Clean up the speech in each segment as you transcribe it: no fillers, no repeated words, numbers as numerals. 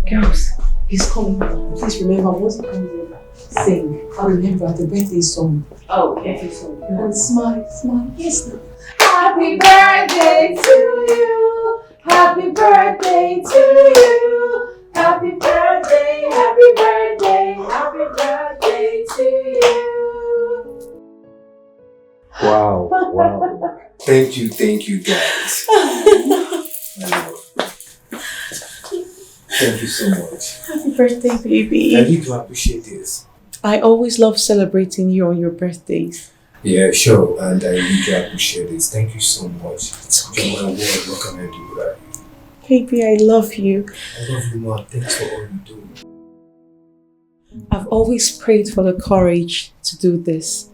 Girls, he's coming. Please remember, once he comes in, sing. I remember the birthday song. Oh, okay. Birthday song. And smile. Yes, no. Happy birthday to you. Happy birthday to you. Happy birthday, happy birthday to you. Wow. Thank you guys. Thank you so much. Happy birthday, baby. I really do appreciate this. I always love celebrating you on your birthdays. Yeah, sure. And I really do appreciate this. Thank you so much. It's okay. You're my world. What can I do without you? Baby, I love you. I love you, Mom. Thanks for all you do. I've always prayed for the courage to do this.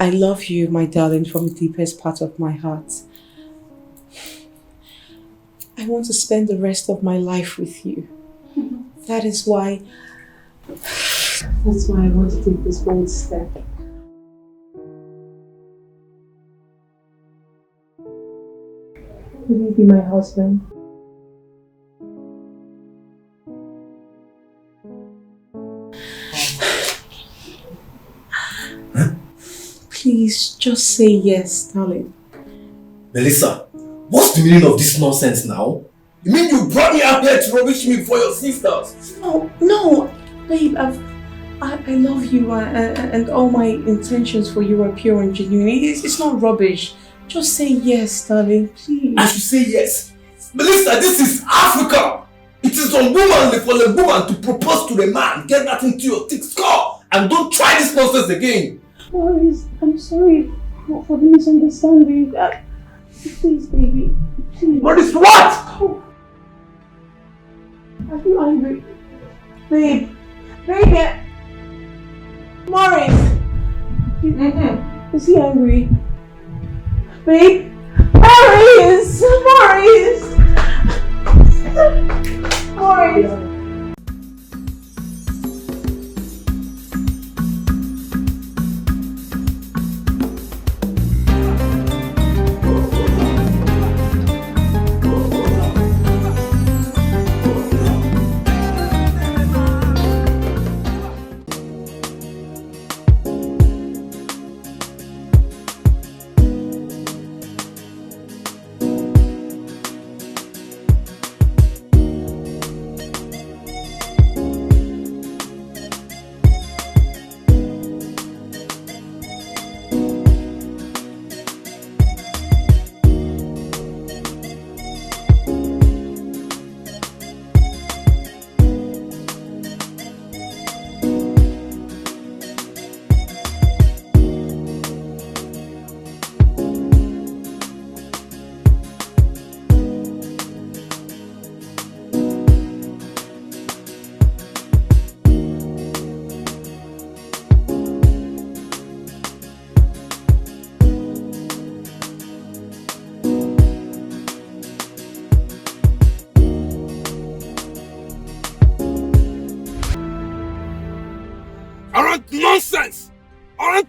I love you, my darling, from the deepest part of my heart. I want to spend the rest of my life with you. That is why... That's why I want to take this bold step. Will you be my husband? Please, just say yes, darling. Melissa, what's the meaning of this nonsense now? You mean you brought me out here to rubbish me for your sisters? No, babe, I love you and all my intentions for you are pure and genuine. It's not rubbish. Just say yes, darling, please. I should say yes. Melissa, this is Africa. It is unwomanly for a woman to propose to a man. Get that into your thick skull and don't try this nonsense again. Maurice, I'm sorry for the misunderstanding. Please, baby, please. Maurice, what? Are you angry? Babe, Maurice! Is he angry? Babe? Maurice!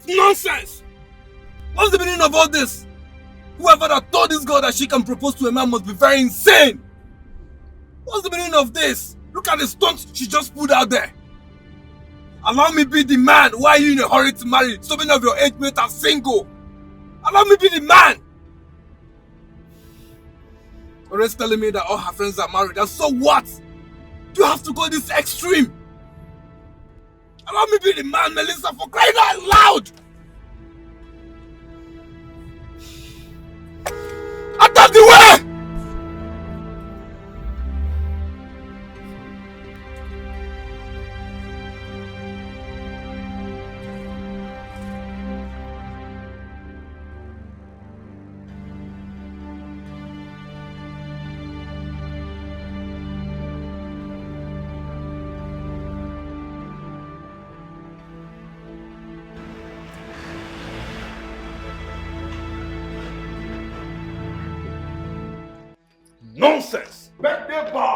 Nonsense! What's the meaning of all this? Whoever that told this girl that she can propose to a man must be very insane! What's the meaning of this? Look at the stunt she just put out there! Allow me be the man. Why are you in a hurry to marry? So many of your age mates are single. Allow me be the man! Oren's telling me that all her friends are married, and so what? Do you have to go this extreme? Allow me be the man, Melissa, for crying out loud! Out of the way! Nonsense! Birthday boy!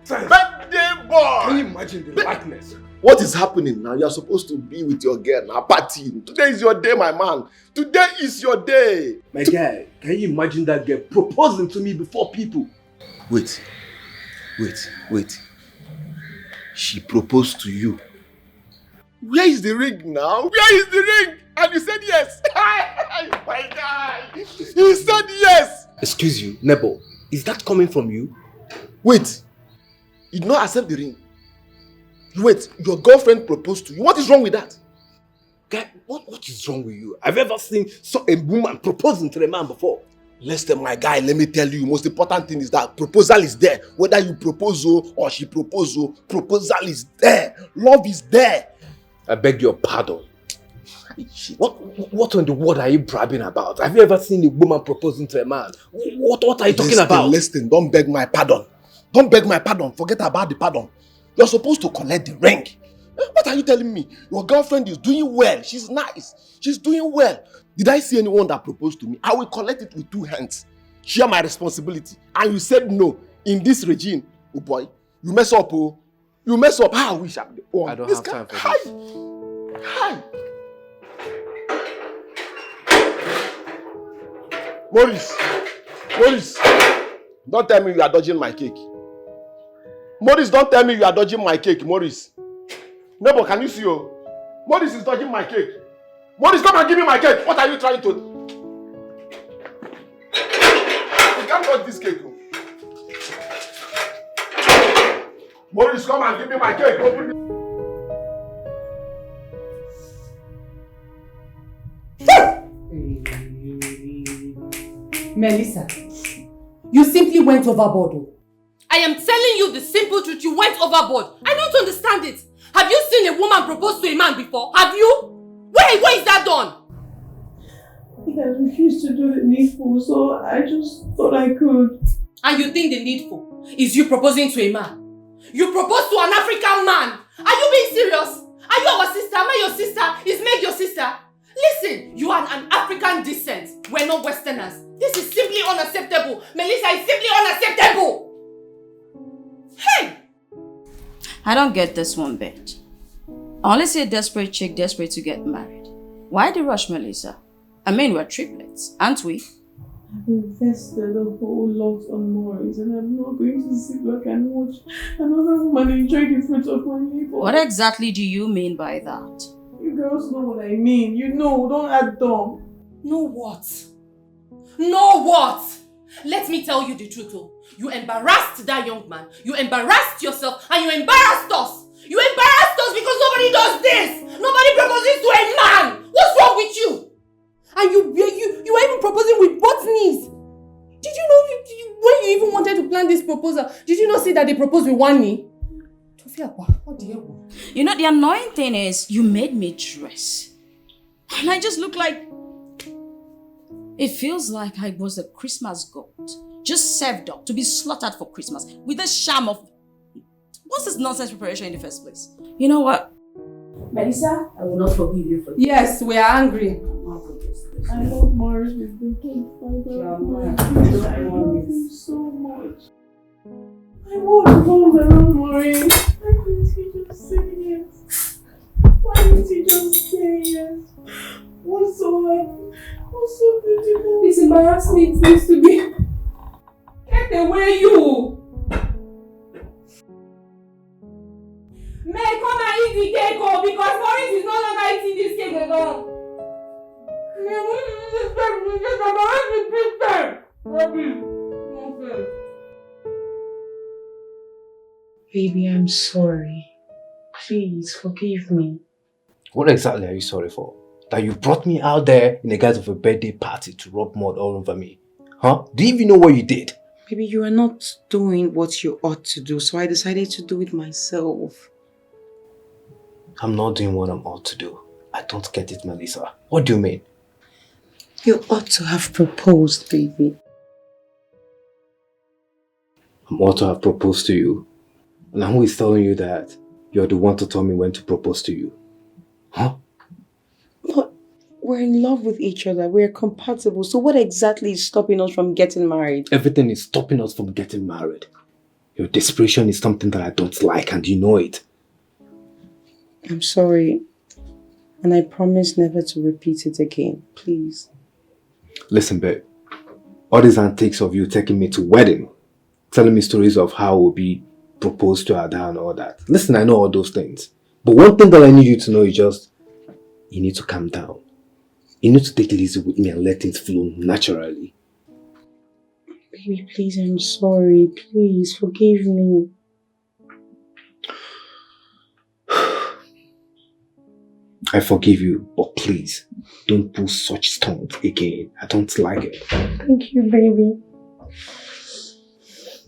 Birthday boy! Can you imagine the likeness? What is happening now? You're supposed to be with your girl now, partying. Today is your day, my man. Today is your day. My guy, can you imagine that girl proposing to me before people? Wait. Wait. She proposed to you. Where is the ring now? Where is the ring? And you said yes. My guy. You said yes. Excuse you, Nebo. Is that coming from you? Wait. You did not accept the ring. Wait, your girlfriend proposed to you. What is wrong with that? Guy, what is wrong with you? Have you ever seen a woman proposing to a man before? Listen, my guy, let me tell you, most important thing is that proposal is there. Whether you propose or she propose, proposal is there. Love is there. I beg your pardon. What in the world are you bragging about? Have you ever seen a woman proposing to a man? What are you talking about? Listen, don't beg my pardon. Don't beg my pardon. Forget about the pardon. You're supposed to collect the ring. What are you telling me? Your girlfriend is doing well. She's nice. She's doing well. Did I see anyone that proposed to me? I will collect it with 2 hands. Share my responsibility. And you said no. In this regime, oh boy, you mess up, oh. You mess up. How I wish I could. I don't have time for this. Hi. Maurice, don't tell me you are dodging my cake. Maurice, don't tell me you are dodging my cake, Maurice. Neighbor, can you see you? Maurice is dodging my cake. Maurice, come and give me my cake. What are you trying to do? You can't touch this cake. Maurice, come and give me my cake. Open it. Melissa, you simply went overboard. I am telling you the simple truth, you went overboard. I don't understand it. Have you seen a woman propose to a man before? Have you? Where is that done? He has refused to do the needful, so I just thought I could. And you think the needful is you proposing to a man? You propose to an African man? Are you being serious? Are you our sister? Am I your sister? Is Meg your sister? Listen, you are an African descent. We're not Westerners. This is simply unacceptable. Melissa, it's simply unacceptable. Hey! I don't get this one bit. I only see a desperate chick desperate to get married. Why the rush, Melissa? I mean, we're triplets, aren't we? I've invested a whole lot on Maurice, and I'm not going to sit back and watch another woman enjoy the fruits of my labor. What exactly do you mean by that? You girls know what I mean. You know, don't act dumb. Know what? Know what? Let me tell you the truth, oh. You embarrassed that young man. You embarrassed yourself and you embarrassed us. You embarrassed us because nobody does this. Nobody proposes to a man. What's wrong with you? And you were even proposing with both knees. Did you know when you even wanted to plan this proposal, did you not see that they proposed with one knee? You know, the annoying thing is you made me dress. And I just look like... It feels like I was a Christmas goat. Just served up to be slaughtered for Christmas with a sham of... What's this nonsense preparation in the first place? You know what? Melissa, I will not forgive you for this. Yes, we are angry. I love Maurice with the whole fiber. I love him so much. I want to hold around Maurice. Why didn't he just say yes? Why didn't he just say yes? What's so happy? What's so beautiful? This embarrassment needs to be... Get away, you! May come and eat the cake, oh, because Maurice is no longer eating this cake alone. Baby, I'm sorry. Please, forgive me. What exactly are you sorry for? That you brought me out there in the guise of a birthday party to rub mud all over me? Huh? Do you even know what you did? Baby, you are not doing what you ought to do, so I decided to do it myself. I'm not doing what I'm ought to do. I don't get it, Melissa. What do you mean? You ought to have proposed, baby. I'm ought to have proposed to you. And who is telling you that you're the one to tell me when to propose to you? Huh? But we're in love with each other. We're compatible. So what exactly is stopping us from getting married? Everything is stopping us from getting married. Your desperation is something that I don't like and you know it. I'm sorry. And I promise never to repeat it again. Please. Listen, babe. All these antics of you taking me to wedding, telling me stories of how we'll be propose to Ada and all that. Listen, I know all those things. But one thing that I need you to know is just, you need to calm down. You need to take it easy with me and let things flow naturally. Baby, please, I'm sorry. Please, forgive me. I forgive you, but please, don't pull such stunts again. I don't like it. Thank you, baby.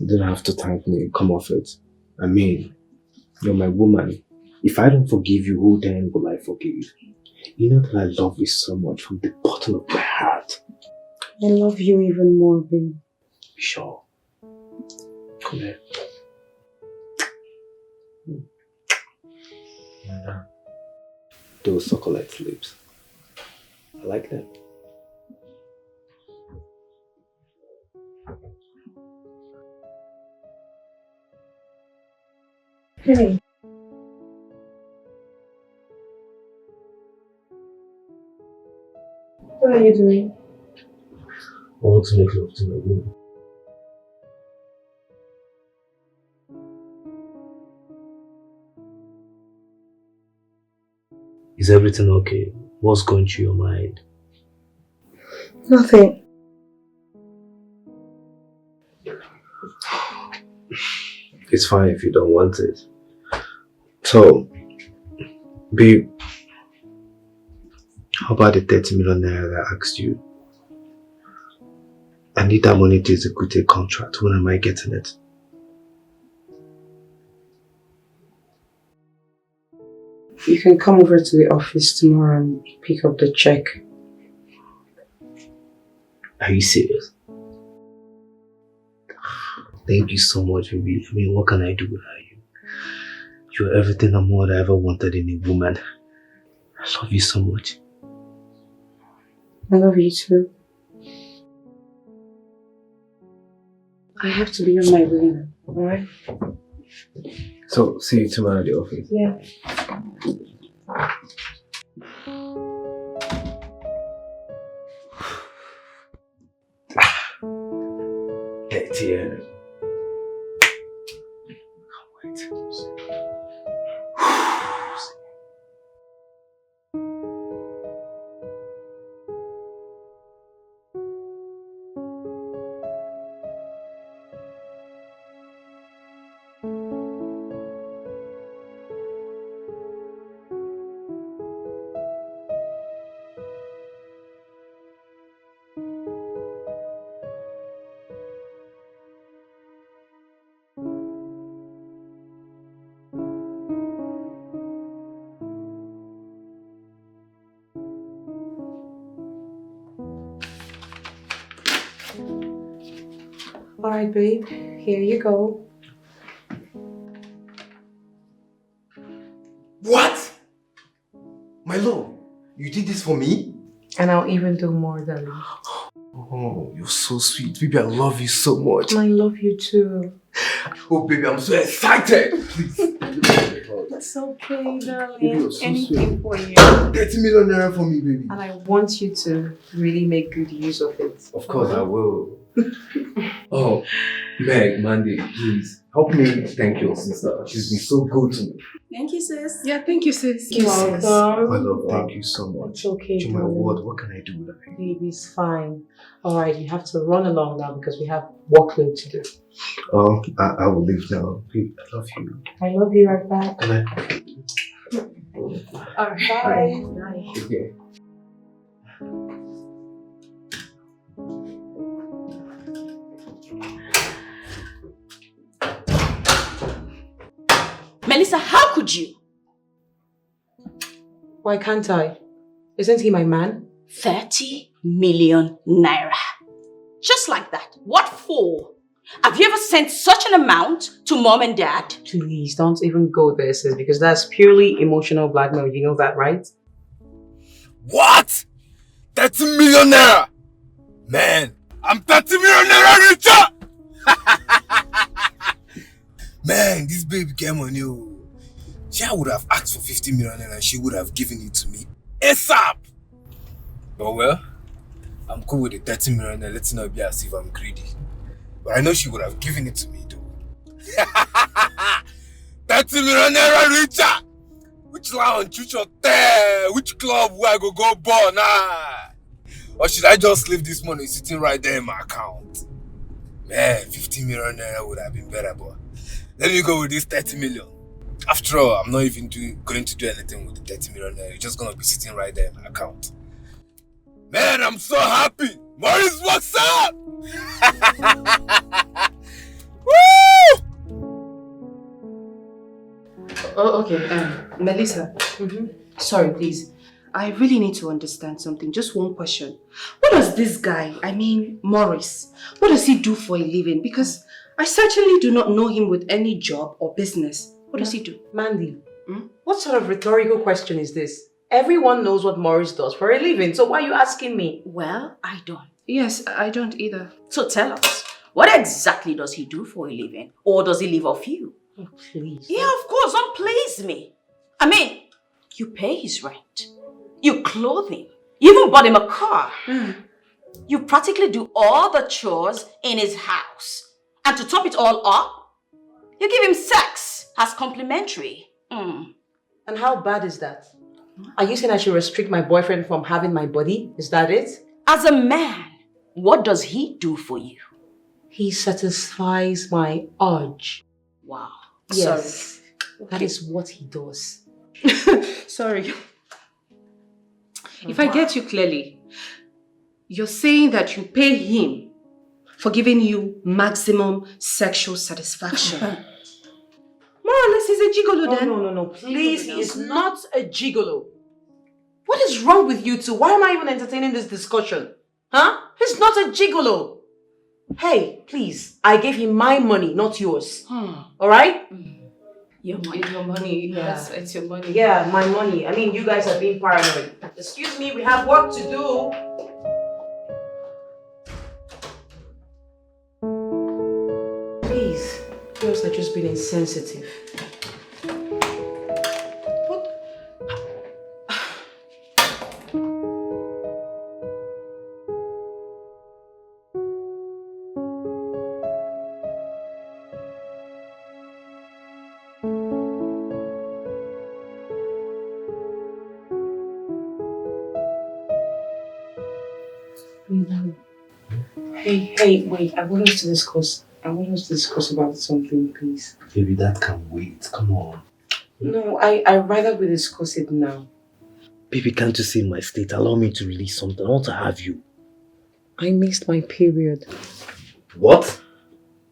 You don't have to thank me. Come off it. I mean, you're my woman. If I don't forgive you, who then will I forgive? You know that I love you so much from the bottom of my heart. I love you even more, babe. Sure. Come here. Those chocolate lips. I like them. Hey. What are you doing? I want to make love to my woman. Is everything okay? What's going through your mind? Nothing. It's fine if you don't want it. So, babe, how about the 30 million naira that I asked you? I need that money to execute a contract. When am I getting it? You can come over to the office tomorrow and pick up the check. Are you serious? Thank you so much, baby. I mean, what can I do without you? You're everything and more that I ever wanted in a woman. I love you so much. I love you too. I have to be on my way now, alright? So, see you tomorrow at the office. Yeah. Get here. Can't wait. Alright, babe. Here you go. What? My love, you did this for me? And I'll even do more, darling. Oh, you're so sweet. Baby, I love you so much. I love you too. Oh, baby, I'm so excited. Please. It's okay, Baby, darling. you're so Anything sweet. for you. 30 million naira for me, baby. And I want you to really make good use of it. Of course I will. Oh, Meg, Mandy, please help me thank your sister. She's been so good to me. Thank you, sis. Yeah, thank you, sis. You're welcome. My love, thank you so much. It's okay, To my darling. word, what can I do without you? Baby's fine. Alright, you have to run along now because we have workload to do. Oh, I will leave now. Babe, I love you. I love you right back. Can I? Alright, bye. Bye. Okay. Melissa, how could you? Why can't I? Isn't he my man? 30 million naira. Just like that. What for? Have you ever sent such an amount to mom and dad? Please don't even go there, sis, because that's purely emotional blackmail. You know that, right? What? 30 million naira? Man, I'm 30 million naira richer! Man, this baby came on you. She would have asked for 50 million naira and she would have given it to me ASAP. But well, I'm cool with the 30 million naira. Let's not be as if I'm greedy. But I know she would have given it to me though. 30 million naira richer. Which lounge, which hotel, which club where I go ball nah? Or should I just leave this money sitting right there in my account? Man, 50 million naira would have been better, but let me go with this 30 million. After all, I'm not even going to do anything with the 30 million naira. It's just gonna be sitting right there in my account. Man, I'm so happy. Maurice, what's up? Woo! Oh, okay. Melissa. Sorry, please. I really need to understand something. Just one question. What does this guy, I mean Maurice, what does he do for a living? Because I certainly do not know him with any job or business. What does he do? Mandy, what sort of rhetorical question is this? Everyone knows what Maurice does for a living, so why are you asking me? Well, I don't. Yes, I don't either. So tell us, what exactly does he do for a living? Or does he live off you? Oh, please. Yeah, of course, don't please me. I mean, you pay his rent. You clothe him. You even bought him a car. You practically do all the chores in his house. And to top it all up, you give him sex as complimentary. And how bad is that? Are you saying I should restrict my boyfriend from having my body? Is that it? As a man, what does he do for you? He satisfies my urge. Wow. Yes. Sorry. That is what he does. Sorry. If I get you clearly, you're saying that you pay him for giving you maximum sexual satisfaction. More or less, he's a gigolo then. No. Please, he is not a gigolo. What is wrong with you two? Why am I even entertaining this discussion? Huh? He's not a gigolo. Hey, please, I gave him my money, not yours. Alright? Your money. Yeah. It's your money. Yeah, my money. I mean, you guys are being paranoid. Excuse me, we have work to do. Please, girls are just being insensitive. What? Hey, wait. I want us to discuss about something, please. Baby, that can wait. Come on. No, I'd rather we discuss it now. Baby, can't you see my state? Allow me to release something. I want to have you. I missed my period. What?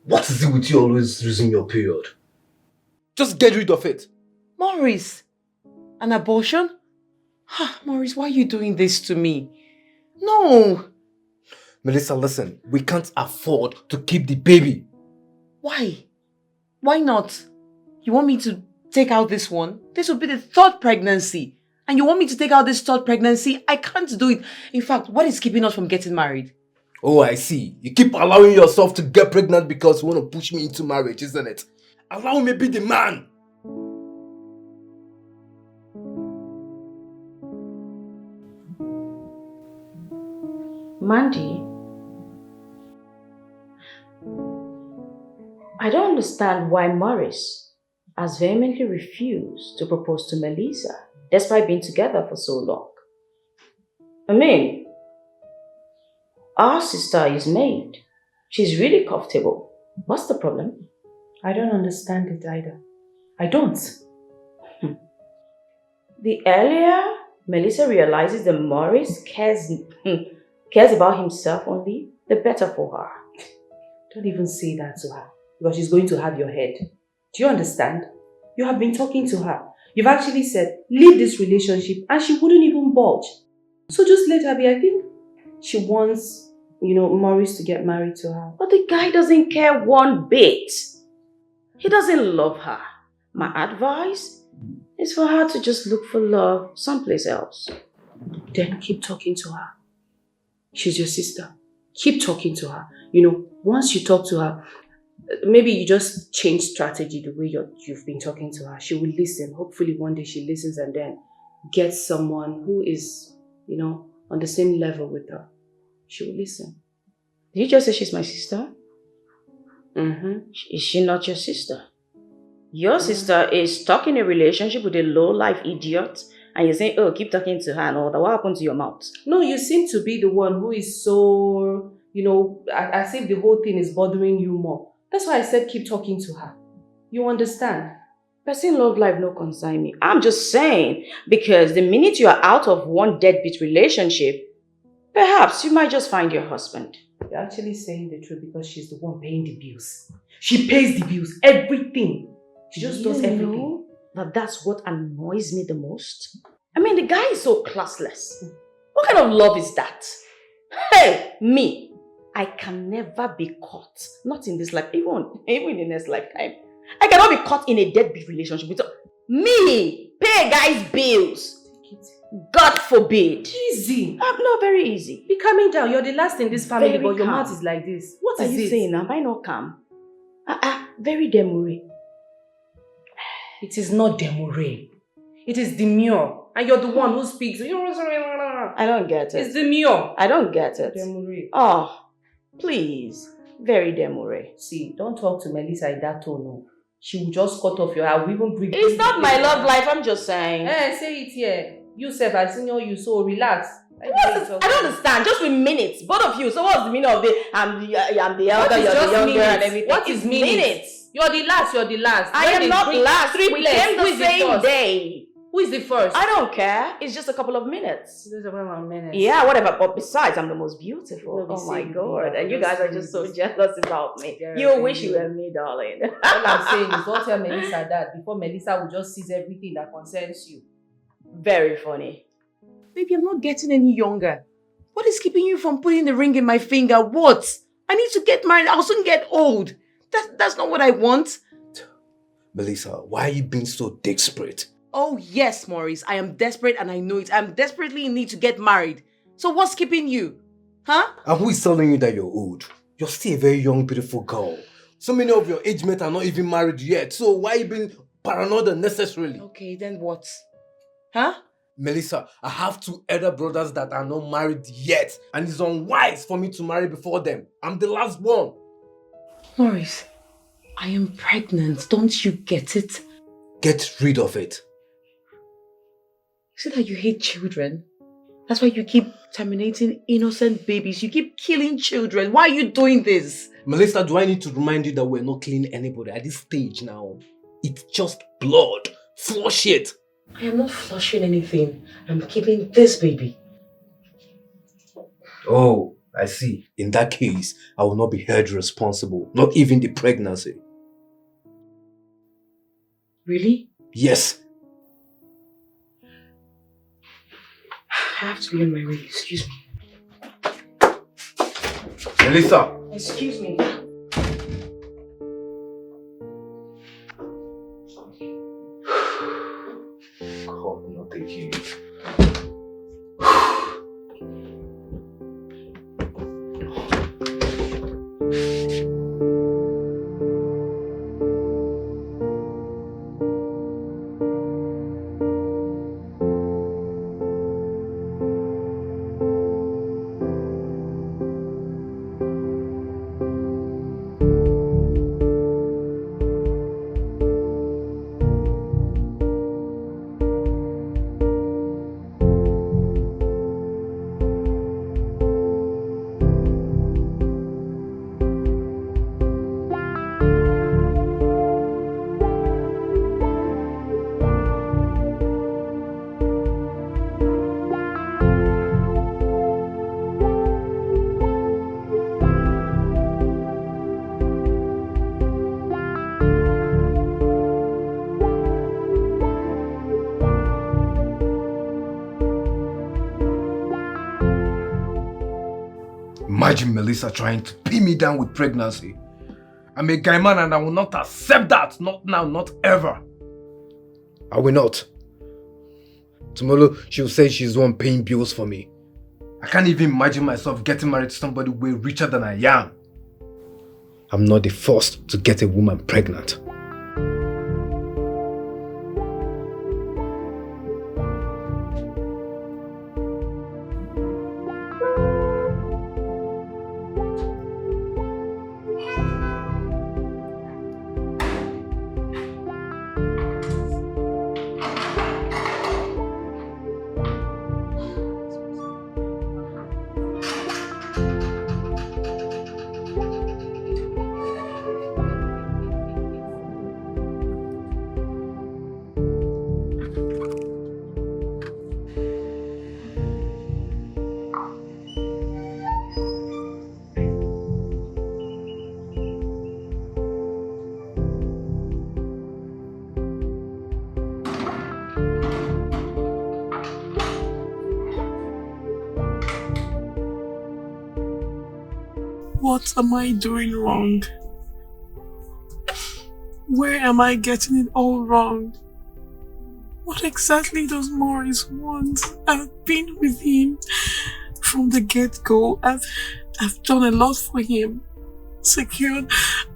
What is it with you always losing your period? Just get rid of it. Maurice, an abortion? Maurice, why are you doing this to me? No. Melissa, listen. We can't afford to keep the baby. Why? Why not? You want me to take out this one? This will be the third pregnancy. And you want me to take out this third pregnancy? I can't do it. In fact, what is keeping us from getting married? Oh, I see. You keep allowing yourself to get pregnant because you want to push me into marriage, isn't it? Allow me be the man. Mandy, I don't understand why Maurice has vehemently refused to propose to Melissa despite being together for so long. I mean, our sister is made. She's really comfortable. What's the problem? I don't understand it either. I don't. The earlier Melissa realizes that Maurice cares about himself only, the better for her. Don't even say that to her, because she's going to have your head. Do you understand? You have been talking to her. You've actually said, leave this relationship, and she wouldn't even budge. So just let her be. I think she wants, Maurice to get married to her. But the guy doesn't care one bit. He doesn't love her. My advice is for her to just look for love someplace else. Then keep talking to her. She's your sister. Keep talking to her. Once you talk to her, maybe you just change strategy the way you've been talking to her. She will listen. Hopefully one day she listens and then gets someone who is, on the same level with her. She will listen. Did you just say she's my sister? Is she not your sister? Your sister is stuck in a relationship with a low-life idiot, and you're saying, oh, keep talking to her and all that. What happened to your mouth? No, you seem to be the one who is so, as if the whole thing is bothering you more. That's why I said keep talking to her. You understand? Person love life no concern me. I'm just saying, because the minute you are out of one deadbeat relationship, perhaps you might just find your husband. You're actually saying the truth because she's the one paying the bills. She pays the bills, everything. She just does everything. That's what annoys me the most. I mean, the guy is so classless. What kind of love is that? Hey, me, I can never be caught. Not in this life, even in the next lifetime. I cannot be caught in a deadbeat relationship with me. Pay a guy's bills. God forbid. Easy. No, very easy. Be calming down. You're the last in this family, Very but your calm. mouth is like this. What Are is you it? saying? Am I not calm? Very demure. It is not demure. It is demure. And you're the one who speaks. I don't get it. It's demure. I don't get it. Demure. Oh, please. Very demure. See, don't talk to Melissa in that tone. No. She will just cut off your hair. Even breathe. It's not my love life, I'm just saying. Say it here. You said I senior you, so relax. I don't understand. Just with minutes. Both of you. So what's the meaning of it? I'm the elder, you're the younger and everything. What is minutes? You're the last. I am not last. We came the same day. Who is the first? I don't care. It's just a couple of minutes. Just a couple of minutes. Yeah, whatever. But besides, I'm the most beautiful. No, Oh my God. And you guys are just so jealous about me. You wish you were me, darling. All I'm saying is don't tell Melissa that before Melissa will just seize everything that concerns you. Very funny. Baby, I'm not getting any younger. What is keeping you from putting the ring in my finger? What? I need to get married. I'll soon get old. That's not what I want. Melissa, why are you being so desperate? Oh yes, Maurice. I am desperate and I know it. I'm desperately in need to get married. So what's keeping you? Huh? And who is telling you that you're old? You're still a very young, beautiful girl. So many of your age mates are not even married yet. So why are you being paranoid unnecessarily? Okay, then what? Huh? Melissa, I have 2 elder brothers that are not married yet. And it's unwise for me to marry before them. I'm the last one. Maurice, I am pregnant. Don't you get it? Get rid of it. Is it that you hate children? That's why you keep terminating innocent babies. You keep killing children. Why are you doing this? Melissa, do I need to remind you that we're not killing anybody at this stage now? It's just blood. Flush it. I am not flushing anything. I'm keeping this baby. Oh, I see. In that case, I will not be held responsible. Not even the pregnancy. Really? Yes. I have to be on my way. Excuse me. Melissa. Excuse me. God, not taking it. Imagine Melissa trying to pin me down with pregnancy. I'm a guy man and I will not accept that. Not now, not ever. I will not. Tomorrow she'll say she's the one paying bills for me. I can't even imagine myself getting married to somebody way richer than I am. I'm not the first to get a woman pregnant. What am I doing wrong? Where am I getting it all wrong? What exactly does Maurice want? I've been with him from the get-go. I've done a lot for him. Secured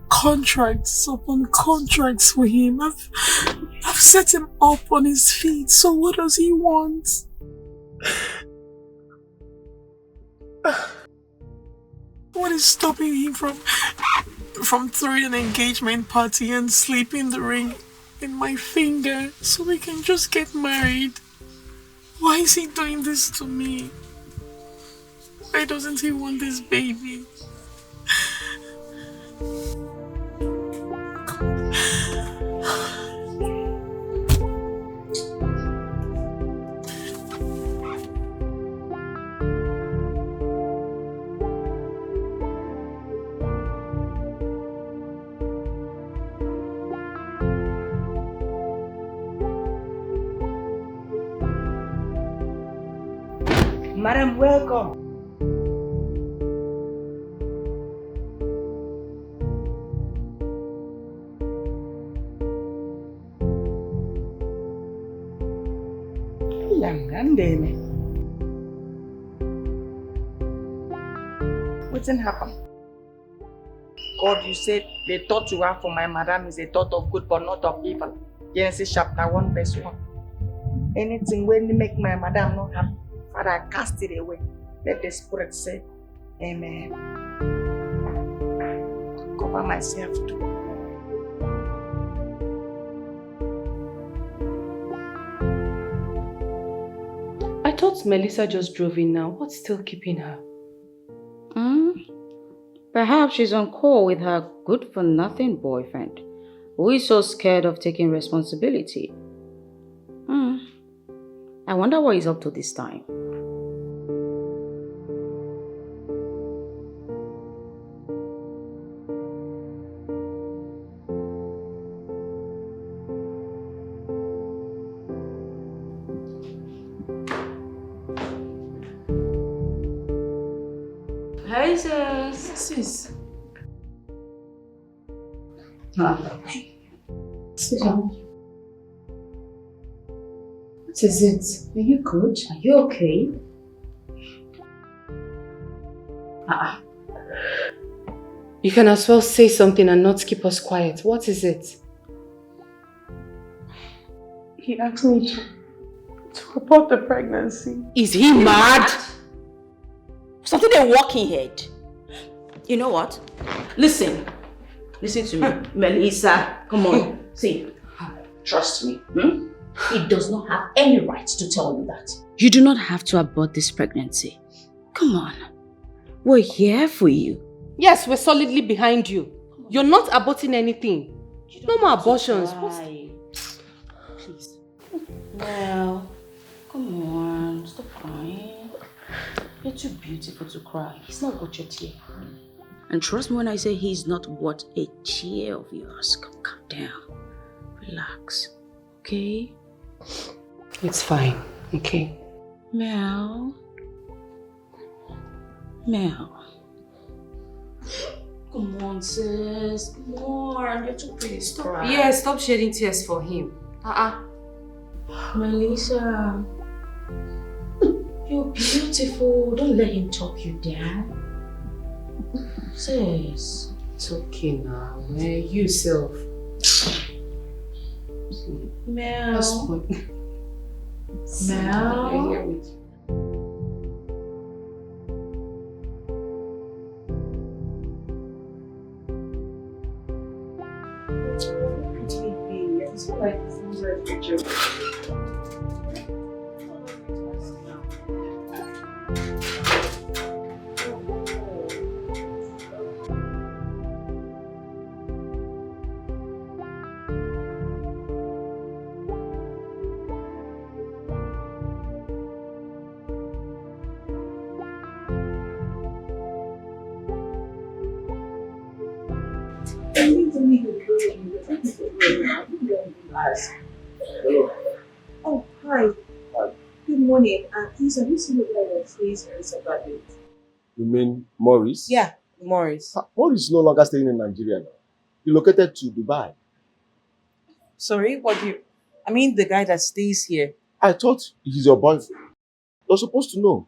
contracts upon contracts for him. I've set him up on his feet. So what does he want? What is stopping him from throwing an engagement party and slipping the ring in my finger so we can just get married? Why is he doing this to me? Why doesn't he want this baby? Madam, welcome. What's happened? God, you said the thought you have for my madam is a thought of good but not of evil. Genesis chapter 1 verse 1. Anything when make my madam not happy, Father, I cast it away. Let the Spirit say, Amen. Cover myself too. I thought Melissa just drove in now. What's still keeping her? Perhaps she's on call with her good-for-nothing boyfriend, who is so scared of taking responsibility. I wonder what he's up to this time. Hi, sis. Sis. Sit down. What is it? Are you good? Are you okay? You can as well say something and not keep us quiet. What is it? He asked me to report the pregnancy. Is he mad? Something a walking head. You know what? Listen to me, Melissa. Come on, see. Trust me. He does not have any right to tell you that. You do not have to abort this pregnancy. Come on, we're here for you. Yes, we're solidly behind you. You're not aborting anything. No more abortions. Please. Well, come on, stop crying. You're too beautiful to cry. He's not worth your tear. And trust me when I say he's not worth a tear of yours. Calm down. Relax. Okay? It's fine. Okay? Mel. Come on, sis. Come on. You're too pretty. Stop. Yeah, stop shedding tears for him. Melissa. You're beautiful. Don't let him talk you down. Sis. It's okay now. You yourself. Mel. Mel. Oh, hi. Good morning. Please, have you seen the guy that frees Marissa Bradley? You mean Maurice? Yeah. Morris. Morris is no longer staying in Nigeria now. He relocated to Dubai. Sorry, what do you... I mean the guy that stays here. I thought he's your boyfriend. You're supposed to know.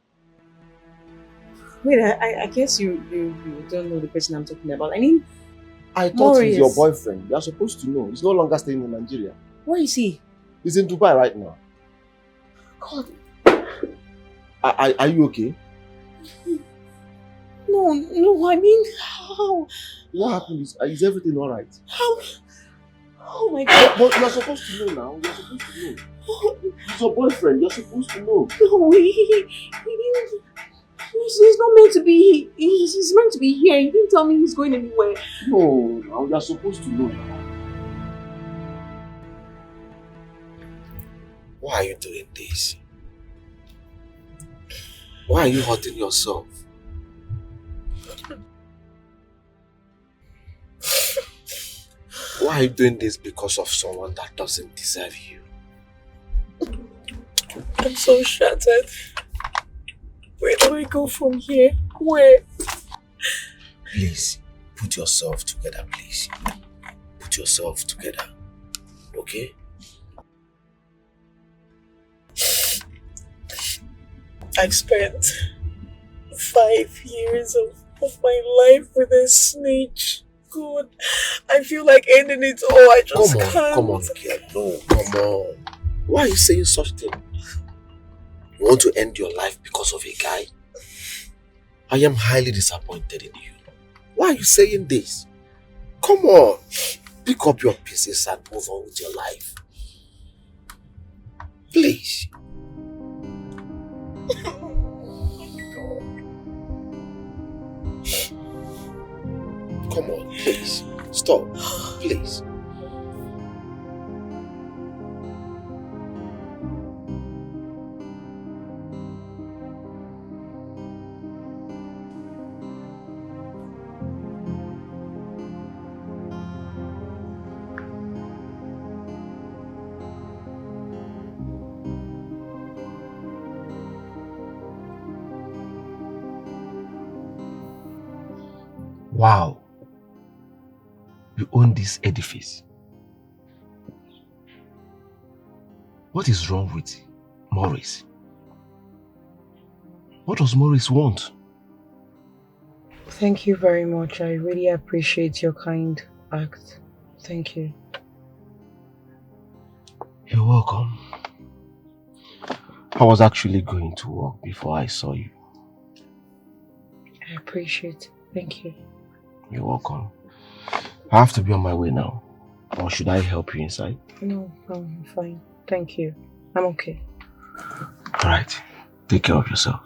Wait, I guess you don't know the person I'm talking about. I mean, I thought Morris. he's your boyfriend. You're supposed to know. He's no longer staying in Nigeria. Where is he? He's in Dubai right now. God. Are you okay? No, I mean, how? What happened? Is everything alright? How? Oh my God. But you're supposed to know now. You're supposed to know. He's your boyfriend. You're supposed to know. No, he didn't. He's not meant to be. He's meant to be here. He didn't tell me he's going anywhere. No, now you're supposed to know now. Why are you doing this? Why are you hurting yourself? Why are you doing this because of someone that doesn't deserve you? I'm so shattered. Where do I go from here? Where? Please, put yourself together, please. Put yourself together, okay? I spent 5 years of my life with a snitch. God, I feel like ending it all. I just can't. Come on, girl. No, come on. Why are you saying such thing? You want to end your life because of a guy? I am highly disappointed in you. Why are you saying this? Come on. Pick up your pieces and move on with your life. Please. Come on, please. Stop. Please. Wow. You own this edifice. What is wrong with Morris? What does Morris want? Thank you very much. I really appreciate your kind act. Thank you. You're welcome. I was actually going to work before I saw you. I appreciate it. Thank you. You're welcome. I have to be on my way now. Or should I help you inside? No, I'm fine. Thank you. I'm okay. Alright. Take care of yourself.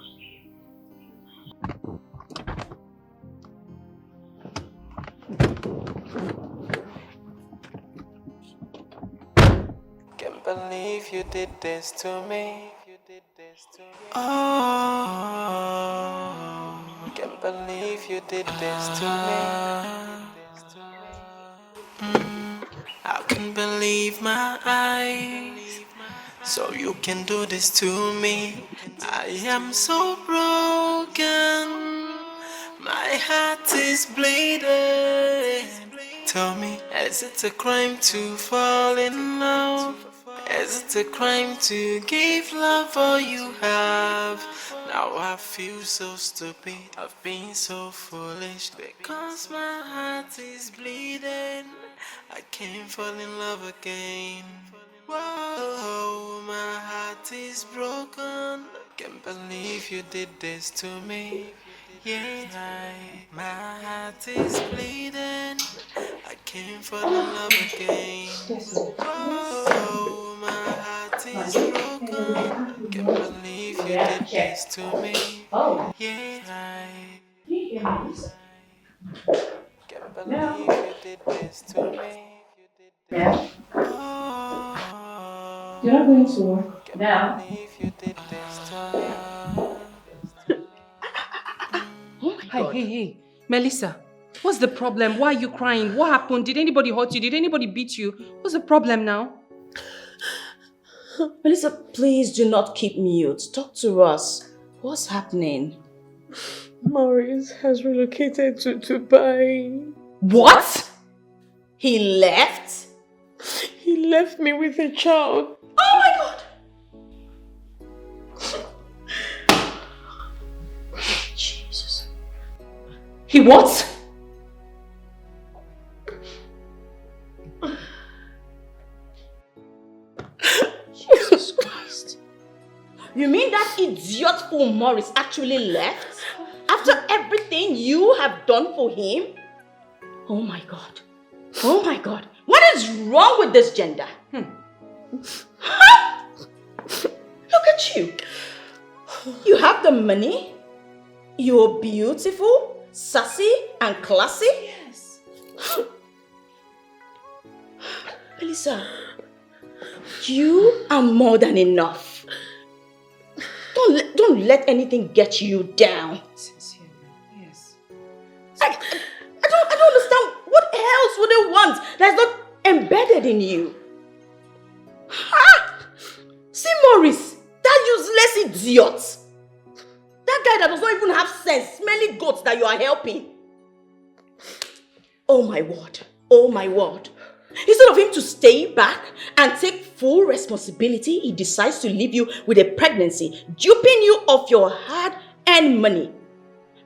Can't believe you did this to me. Oh, can't believe you did this to me. I can't believe my eyes. So you can do this to me. I am so broken. My heart is bleeding. Tell me, is it a crime to fall in love? Is it a crime to give love all you have? Now I feel so stupid. I've been so foolish because my heart is bleeding. I can't fall in love again. Whoa, my heart is broken. Can't believe you did this to me. Yeah, my heart is bleeding. I can't fall in love again. Whoa, my heart is broken. Can't believe you did this to me. Yeah, can't believe you did this to me. Yeah. You're not going to work now. Hey, Melissa, what's the problem? Why are you crying? What happened? Did anybody hurt you? Did anybody beat you? What's the problem now? Melissa, please do not keep mute. Talk to us. What's happening? Maurice has relocated to Dubai. What? He left? He left me with a child. Oh my God! Jesus. He what? Jesus Christ. You mean that idiot fool Maurice actually left? After everything you have done for him? Oh my God. Oh my God. What is wrong with this gender? Look at you. You have the money. You're beautiful, sassy, and classy. Yes. Melissa, you are more than enough. Don't let anything get you down. Sincerely, yes. I don't understand. What else would they want that's not embedded in you? See Maurice, that useless idiot. That guy that does not even have sense, smelly goats that you are helping. Oh my word. Oh my word. Instead of him to stay back and take full responsibility, he decides to leave you with a pregnancy, duping you of your hard-earned money.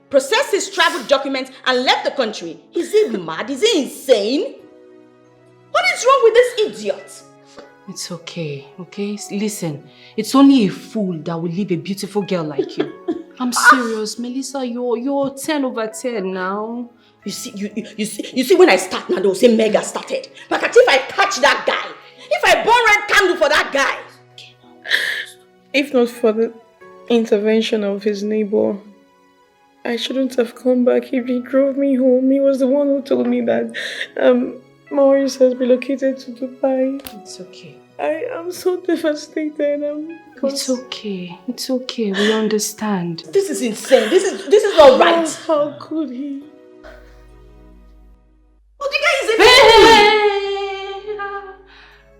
Processed his travel documents and left the country. Is he mad? Is he insane? What is wrong with this idiot? It's okay, okay? Listen, it's only a fool that will leave a beautiful girl like you. I'm serious, Melissa, you're 10 over 10 now. You see when I start now, they'll say Mega started. But if I catch that guy, if I burn red candle for that guy. If not for the intervention of his neighbor, I shouldn't have come back. If he drove me home, he was the one who told me that Maurice has relocated to Dubai. It's okay. I am so devastated. It's okay. It's okay. We understand. This is insane. This is not right. How could he? Oh, the guy is a fool.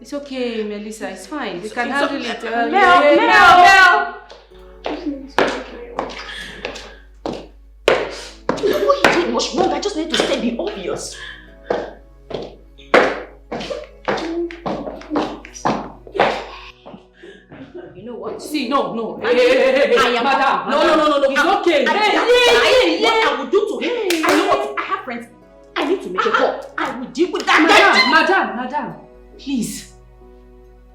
It's okay, Melissa. It's fine. We can handle it. Mel. What he did was wrong. I just need to state the obvious. You know what? See, no. I am madam. No. It's okay. What I will do to him. I know what. I have friends. I need to make a call. I will deal with that. Madam. Please.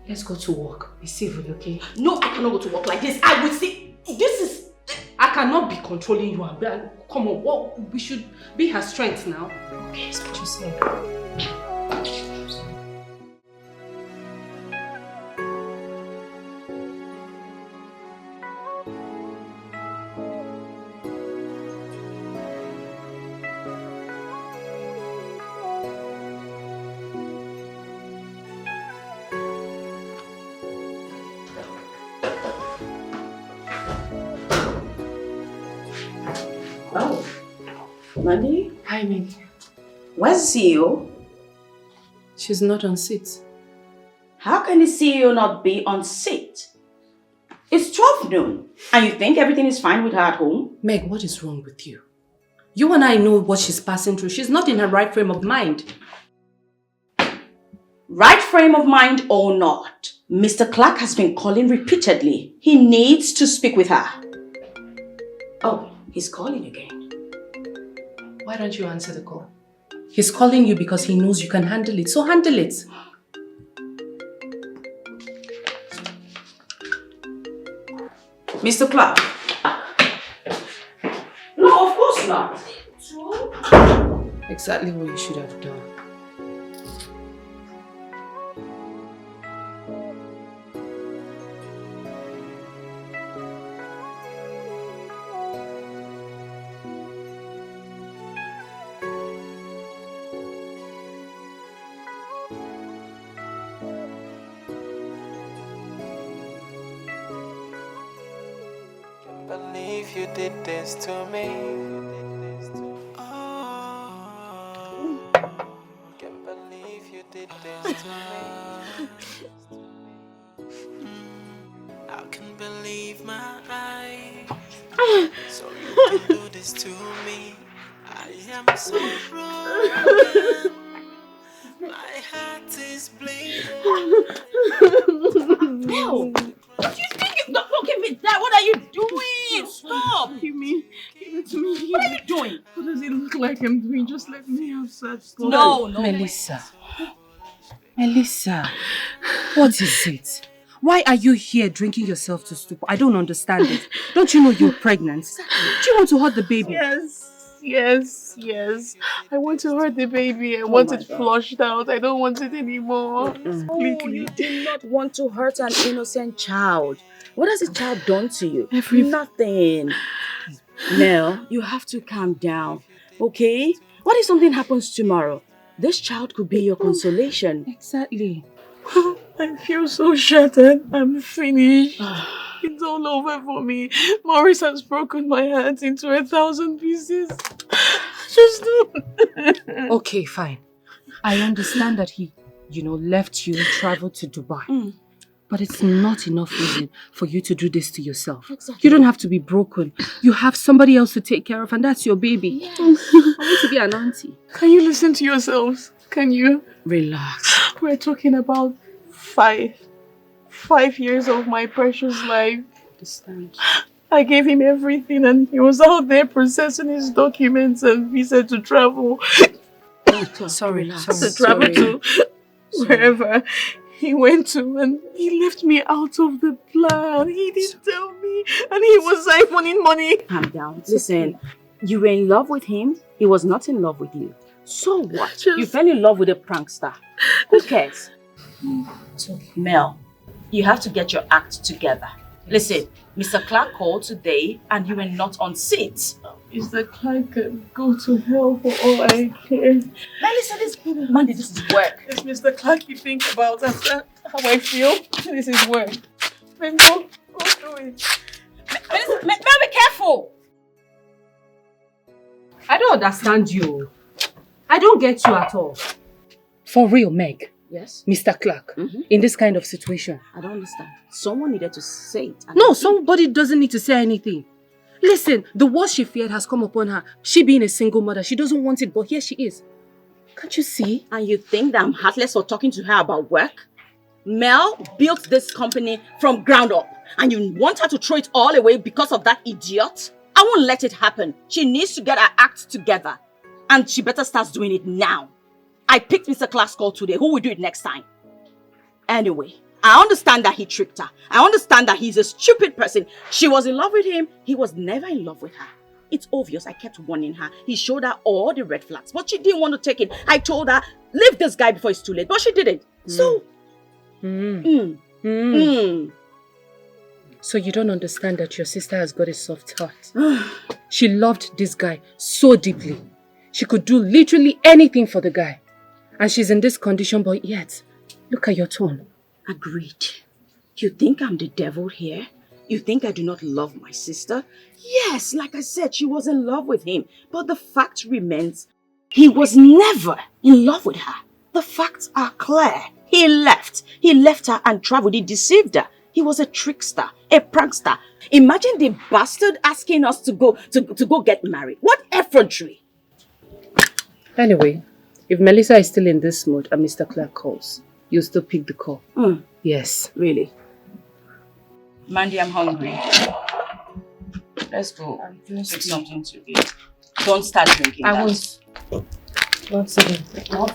Let's go to work. Be civil, okay? No, I cannot go to work like this. I will see. This is. I cannot be controlling you. Come on, we should be her strength now. Okay, it's what you say. Oh, Mandy? Hi, Meg. Where's the CEO? She's not on seat. How can the CEO not be on seat? It's 12 noon, and you think everything is fine with her at home? Meg, what is wrong with you? You and I know what she's passing through. She's not in her right frame of mind. Right frame of mind or not, Mr. Clark has been calling repeatedly. He needs to speak with her. Oh, he's calling again. Why don't you answer the call? He's calling you because he knows you can handle it, so handle it. Mr. Clark? No, of course not. Exactly what you should have done. Believe you did this to me. Can't believe you did this to me. I can believe my eyes. So you can do this. this to me. I am so broken. My heart is bleeding. No! What do you think? Don't give me that! What are you doing? Stop! Give it to me. What are you doing? What does it look like I'm doing? Just let me have such. No. Melissa. Melissa. What is it? Why are you here drinking yourself to stupor? I don't understand it. Don't you know you're pregnant? Do you want to hurt the baby? Yes. I want to hurt the baby. I want it flushed out. I don't want it anymore. Oh, you do not want to hurt an innocent child. What has the child done to you? Nothing. Mel, you have to calm down, okay? What if something happens tomorrow? This child could be your consolation. Exactly. I feel so shattered. I'm finished. It's all over for me. Maurice has broken my heart into 1,000 pieces. Just do. Okay, fine. I understand that he, left you and traveled to Dubai. But it's not enough reason for you to do this to yourself. Exactly. You don't have to be broken. You have somebody else to take care of, and that's your baby. Yes. I want to be an auntie. Can you listen to yourselves? Can you? Relax. We're talking about 5 years of my precious life. Understand. I gave him everything and he was out there processing his documents and visa to travel. Sorry. To travel to wherever he went to, and he left me out of the plan. He didn't tell me and he was siphoning money. Calm down. Listen, you were in love with him. He was not in love with you. So what? You fell in love with a prankster. Who cares? Mel, you have to get your act together. Listen, Mr. Clark called today and you were not on seat. Mr. Clark can go to hell for all I care. Melissa, Mandy, this is work. It's Mr. Clark you think about. That's how I feel. This is work. Then go through it. Melissa, Mel, be careful. I don't understand you. I don't get you at all. For real, Meg. Yes? Mr. Clark, in this kind of situation. I don't understand. Someone needed to say it. No, somebody doesn't need to say anything. Listen, the worst she feared has come upon her. She being a single mother, she doesn't want it, but here she is. Can't you see? And you think that I'm heartless for talking to her about work? Mel built this company from ground up, and you want her to throw it all away because of that idiot? I won't let it happen. She needs to get her act together. And she better start doing it now. I picked Mr. Clark's call today. Who will do it next time? Anyway, I understand that he tricked her. I understand that he's a stupid person. She was in love with him. He was never in love with her. It's obvious. I kept warning her. He showed her all the red flags, but she didn't want to take it. I told her, leave this guy before it's too late, but she didn't. So, So you don't understand that your sister has got a soft heart. She loved this guy so deeply. She could do literally anything for the guy. And she's in this condition, but yet, look at your tone. Agreed. You think I'm the devil here? You think I do not love my sister? Yes, like I said, she was in love with him. But the fact remains, he was never in love with her. The facts are clear. He left. He left her and traveled. He deceived her. He was a trickster, a prankster. Imagine the bastard asking us to go get married. What effrontery! Anyway, if Melissa is still in this mood and Mr. Clark calls, you'll still pick the call. Yes. Really? Mandy, I'm hungry. Let's go. Take something to eat. Don't start drinking. I won't. Not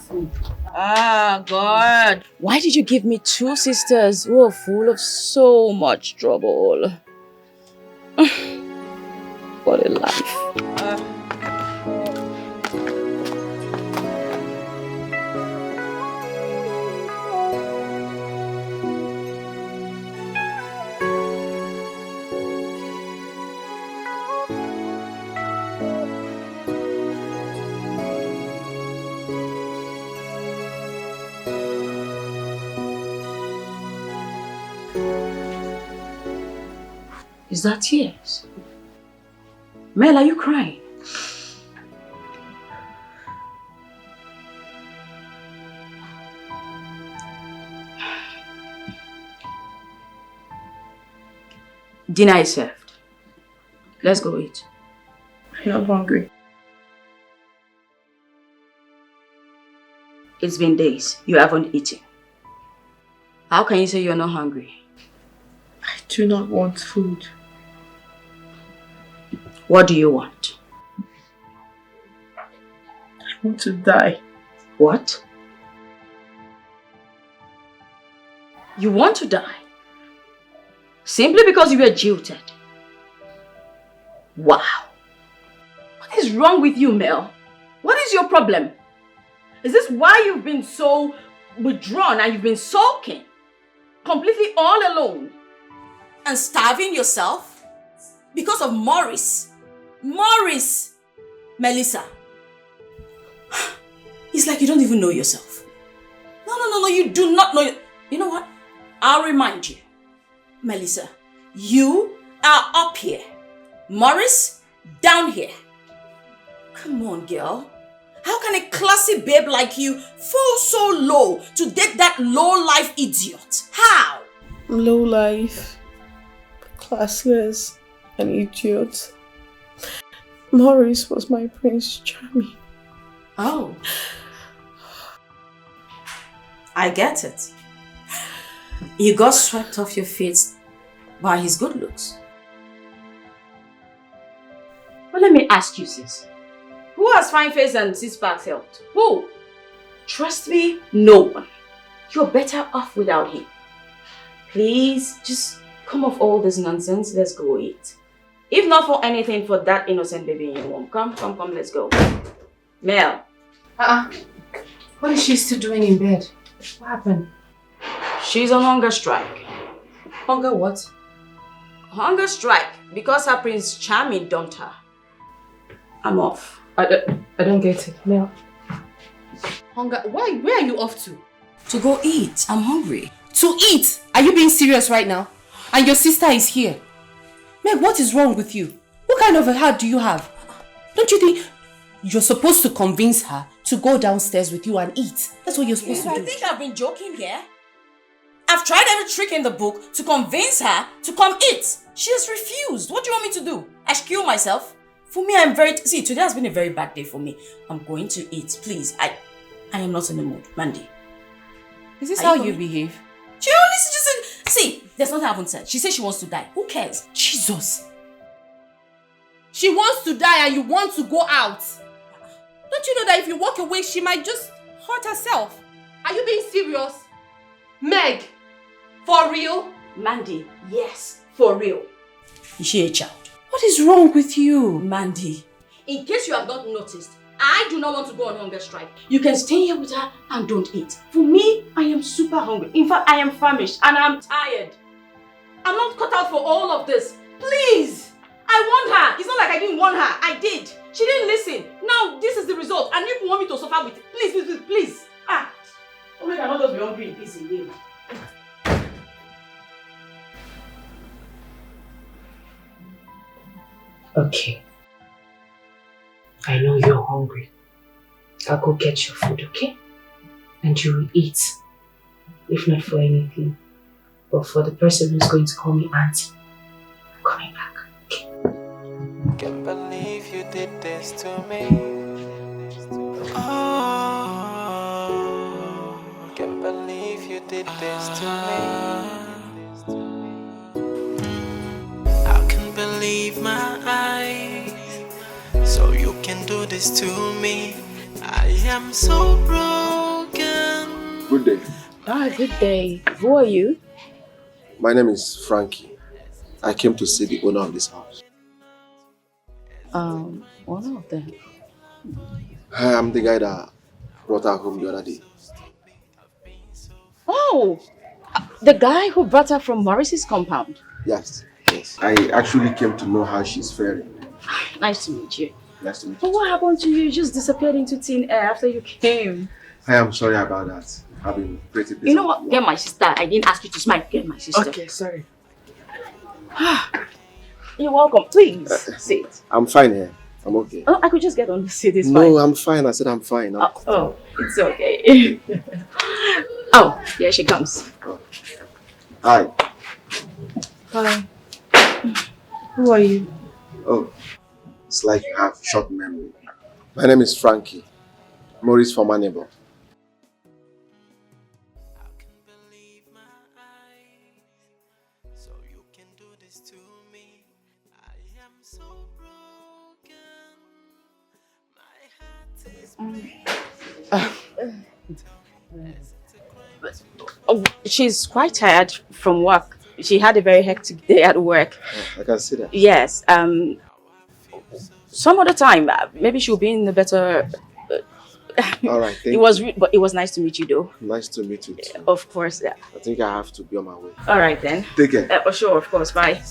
food. Ah, God. Why did you give me 2 sisters who are full of so much trouble? What a life. Is that tears? Mel, are you crying? Dinner is served. Let's go eat. You're not hungry. It's been days. You haven't eaten. How can you say you're not hungry? I do not want food. What do you want? I want to die. What? You want to die? Simply because you were jilted? Wow. What is wrong with you, Mel? What is your problem? Is this why you've been so withdrawn and you've been sulking? Completely all alone? And starving yourself? Because of Morris? Morris! Melissa. It's like you don't even know yourself. No, you do not know. You know what? I'll remind you. Melissa, you are up here. Morris, down here. Come on, girl. How can a classy babe like you fall so low to date that low-life idiot? How? Low life, classless, an idiot. Morris was my Prince Charming. Oh. I get it. You got swept off your feet by his good looks. But let me ask you, sis. Who has fine face and six-pack helped? Who? Trust me, no one. You're better off without him. Please, just come off all this nonsense. Let's go eat. If not for anything, for that innocent baby in your womb. Come, let's go. Mel. What is she still doing in bed? What happened? She's on hunger strike. Hunger what? Hunger strike because her Prince Charming dumped her. I'm off. I don't get it. Mel. Hunger? Why? Where are you off to? To go eat. I'm hungry. To eat? Are you being serious right now? And your sister is here. Meg, what is wrong with you? What kind of a heart do you have? Don't you think you're supposed to convince her to go downstairs with you and eat? That's what you're supposed to do. I think I've been joking here. I've tried every trick in the book to convince her to come eat. She has refused. What do you want me to do? Excuse myself? For me, see, today has been a very bad day for me. I'm going to eat. Please, I am not in the mood. Mandy. Is this how you behave? She only just said, see, there's nothing I haven't said. She said she wants to die. Who cares? Jesus. She wants to die and you want to go out. Don't you know that if you walk away, she might just hurt herself? Are you being serious? Meg, for real? Mandy, yes, for real. Is she a child? What is wrong with you? Mandy, in case you have not noticed, I do not want to go on hunger strike. You can stay here with her and don't eat. For me, I am super hungry. In fact, I am famished and I'm tired. I'm not cut out for all of this. Please! I want her. It's not like I didn't want her. I did. She didn't listen. Now, this is the result. And you want me to suffer with it. Please. Oh my God, I'm not just be hungry in peace again. Okay. I know you're hungry. I'll go get your food, okay? And you will eat. If not for anything, but for the person who's going to call me auntie. I'm coming back, okay? Can't believe you did this to me. Oh, can't believe you did this to me. I can't believe my eyes. So you can do this to me. I am so broken. Good day. Good day. Who are you? My name is Frankie. I came to see the owner of this house. One of them. I'm the guy that brought her home the other day. Oh! The guy who brought her from Morris's compound? Yes. I actually came to know how she's faring. Nice to meet you. Nice to meet you. But what happened to you? You just disappeared into thin air after you came. I am sorry about that. I've been pretty busy. You know what? Get my sister. I didn't ask you to smile. Get my sister. Okay, sorry. You're welcome. Please, sit. I'm fine here. I'm okay. Oh, I could just get on the seat. It's No, fine. I'm fine. I said I'm fine. Oh, it's okay. Oh, here she comes. Hi. Hi. Who are you? Oh, It's like you have short memory. My name is Frankie. Maurice for my neighbor. Oh, she's quite tired from work. She had a very hectic day at work. I can see that. Yes. Some other time, maybe she'll be in a better. All right. Thank But it was nice to meet you, though. Nice to meet you too. Of course, yeah. I think I have to be on my way. All right then. Take care. For sure, of course. Bye.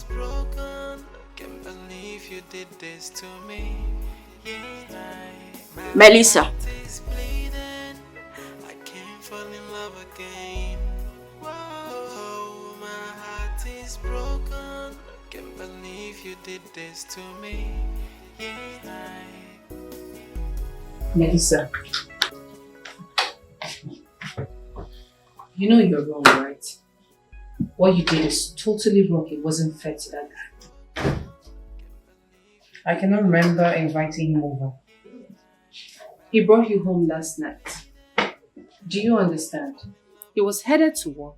Melissa. Melissa, you know you're wrong, right? What you did is totally wrong. It wasn't fair to that guy. I cannot remember inviting him over. He brought you home last night. Do you understand? He was headed to work,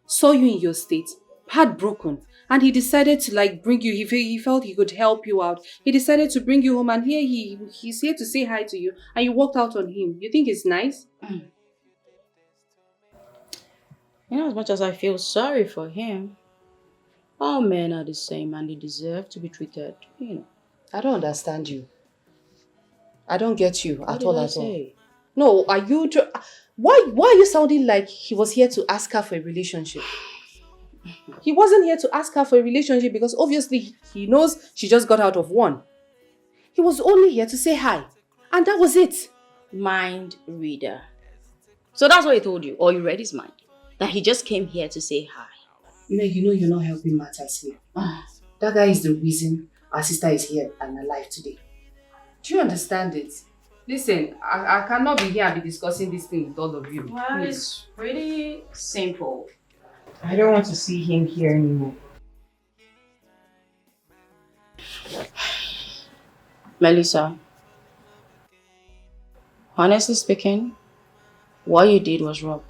saw you in your state, heartbroken, and he decided to bring you. He felt he could help you out. He decided to bring you home, and here he's here to say hi to you, and you walked out on him. You think it's nice? You know, as much as I feel sorry for him, all men are the same and they deserve to be treated, I don't understand you. I don't get you What at did all. I At all. say? No, are you? Why are you sounding like he was here to ask her for a relationship? He wasn't here to ask her for a relationship because obviously he knows she just got out of one. He was only here to say hi, and that was it. Mind reader. So that's what he told you, or you read his mind? That he just came here to say hi. Meg, you know you're not helping matters here. That guy is the reason our sister is here and alive today. Do you understand it? Listen, I cannot be here and be discussing this thing with all of you. Well, Please. it's pretty simple. I don't want to see him here anymore. Melissa, honestly speaking, what you did was wrong.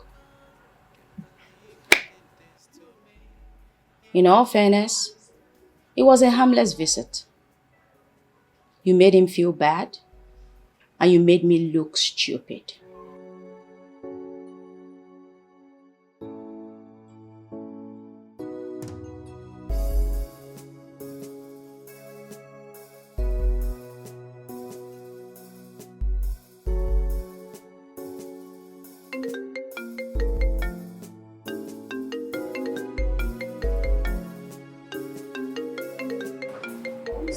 In all fairness, it was a harmless visit. You made him feel bad, and you made me look stupid.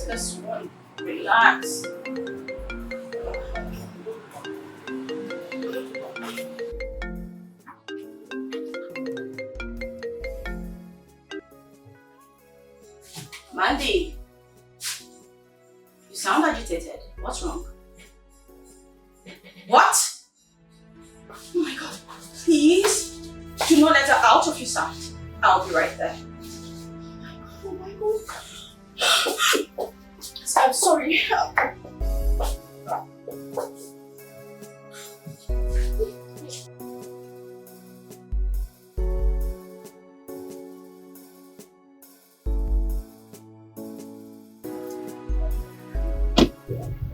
This one, relax. Mandy, you sound agitated. What's wrong? What? Oh my God, please do not let her out of your sight. I'll be right there. Oh my God. I'm sorry.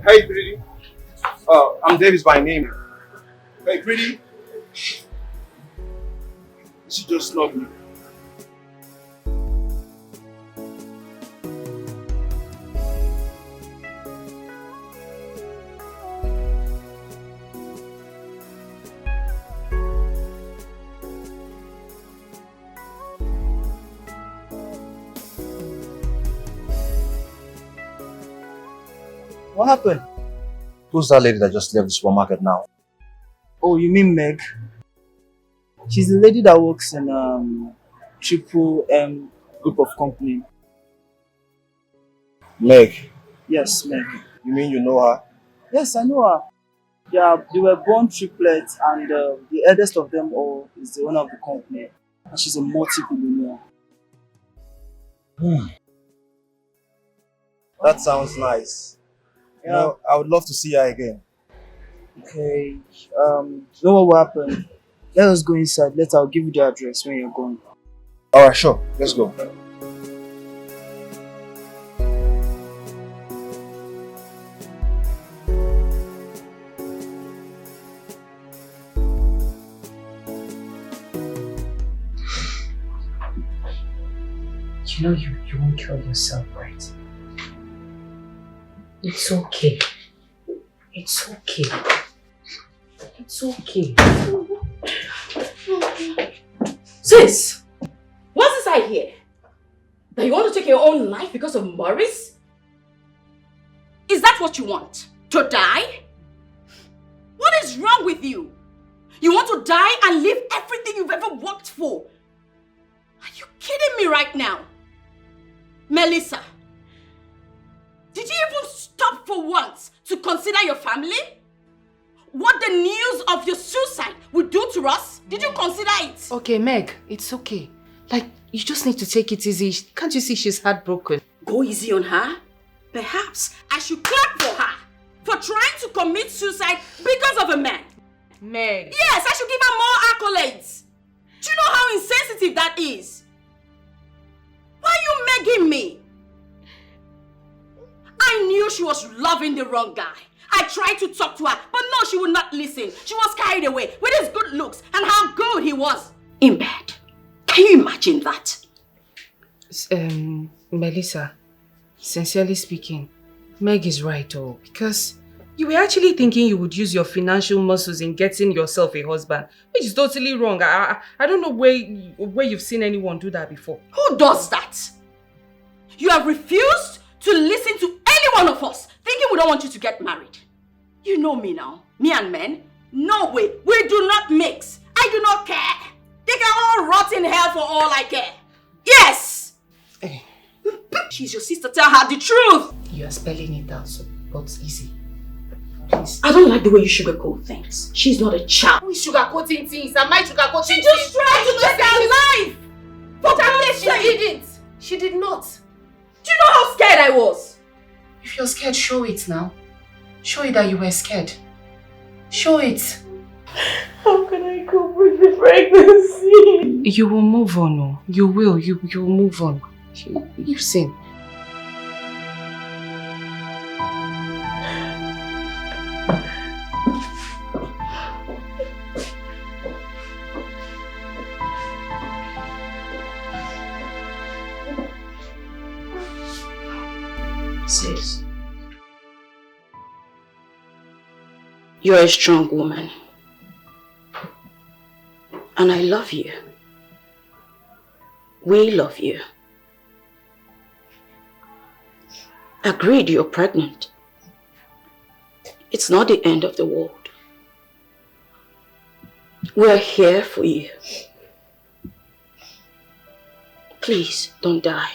Hey, pretty. I'm Davis by name. Hey, pretty. She just loved me. What happened? Who's that lady that just left the supermarket now? Oh, you mean Meg? She's the lady that works in Triple M group of company. Meg. Yes, Meg. You mean you know her? Yes, I know her. Yeah, they were born triplets, and the eldest of them all is the owner of the company, and she's a multi-billionaire. That sounds nice. Yeah. know, I would love to see her again. Okay. You know what will happen? Let us go inside. I'll give you the address when you're going. Alright, sure. Let's go. You know you won't kill yourself, right? It's okay. It's okay. It's okay. Sis, what's this I hear? That you want to take your own life because of Morris? Is that what you want? To die? What is wrong with you? You want to die and leave everything you've ever worked for? Are you kidding me right now? Melissa, did you even stop for once to consider your family? What the news of your suicide would do to us? Did you consider it? Okay, Meg, it's okay. Like, you just need to take it easy. Can't you see she's heartbroken? Go easy on her? Perhaps I should clap for her for trying to commit suicide because of a man. Meg. Yes, I should give her more accolades. Do you know how insensitive that is? Why are you megging me? I knew she was loving the wrong guy. I tried to talk to her, but no, she would not listen. She was carried away with his good looks and how good he was in bed. Can you imagine that? Melissa, sincerely speaking, Meg is right though, because you were actually thinking you would use your financial muscles in getting yourself a husband, which is totally wrong. I don't know where you've seen anyone do that before. Who does that? You have refused to listen to any one of us, thinking we don't want you to get married. You know me now. Me and men? No way. We do not mix. I do not care. They can all rot in hell for all I care. Yes! Hey. She's your sister. Tell her the truth. You are spelling it out, so but easy. Please. I don't like the way you sugarcoat things. She's not a child. Who is sugarcoating things? Am I sugarcoating things? She just tried to take her life. For goodness sake. She didn't. She did not. Do you know how scared I was? If you're scared, show it now. Show it that you were scared. Show it. How can I cope with the pregnancy? You will move on. Oh. You will. You will move on. You've seen. Sis, you're a strong woman. And I love you. We love you. Agreed, you're pregnant. It's not the end of the world. We're here for you. Please, don't die.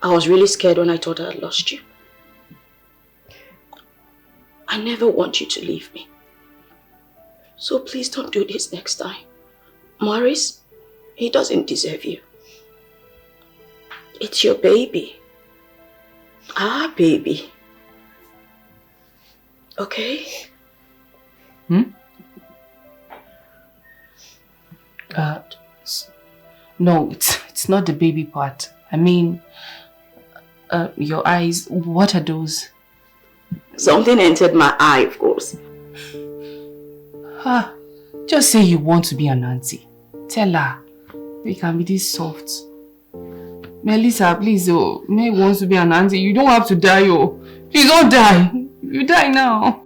I was really scared when I thought I had lost you. I never want you to leave me. So please don't do this next time. Morris, he doesn't deserve you. It's your baby. Our baby. Okay? No, it's not the baby part. I mean, your eyes, what are those? Something entered my eye, of course. Just say you want to be an auntie. Tell her. We can be this soft. Melissa, please, oh. Meg wants to be an auntie. You don't have to die, oh. Please don't die. You die now.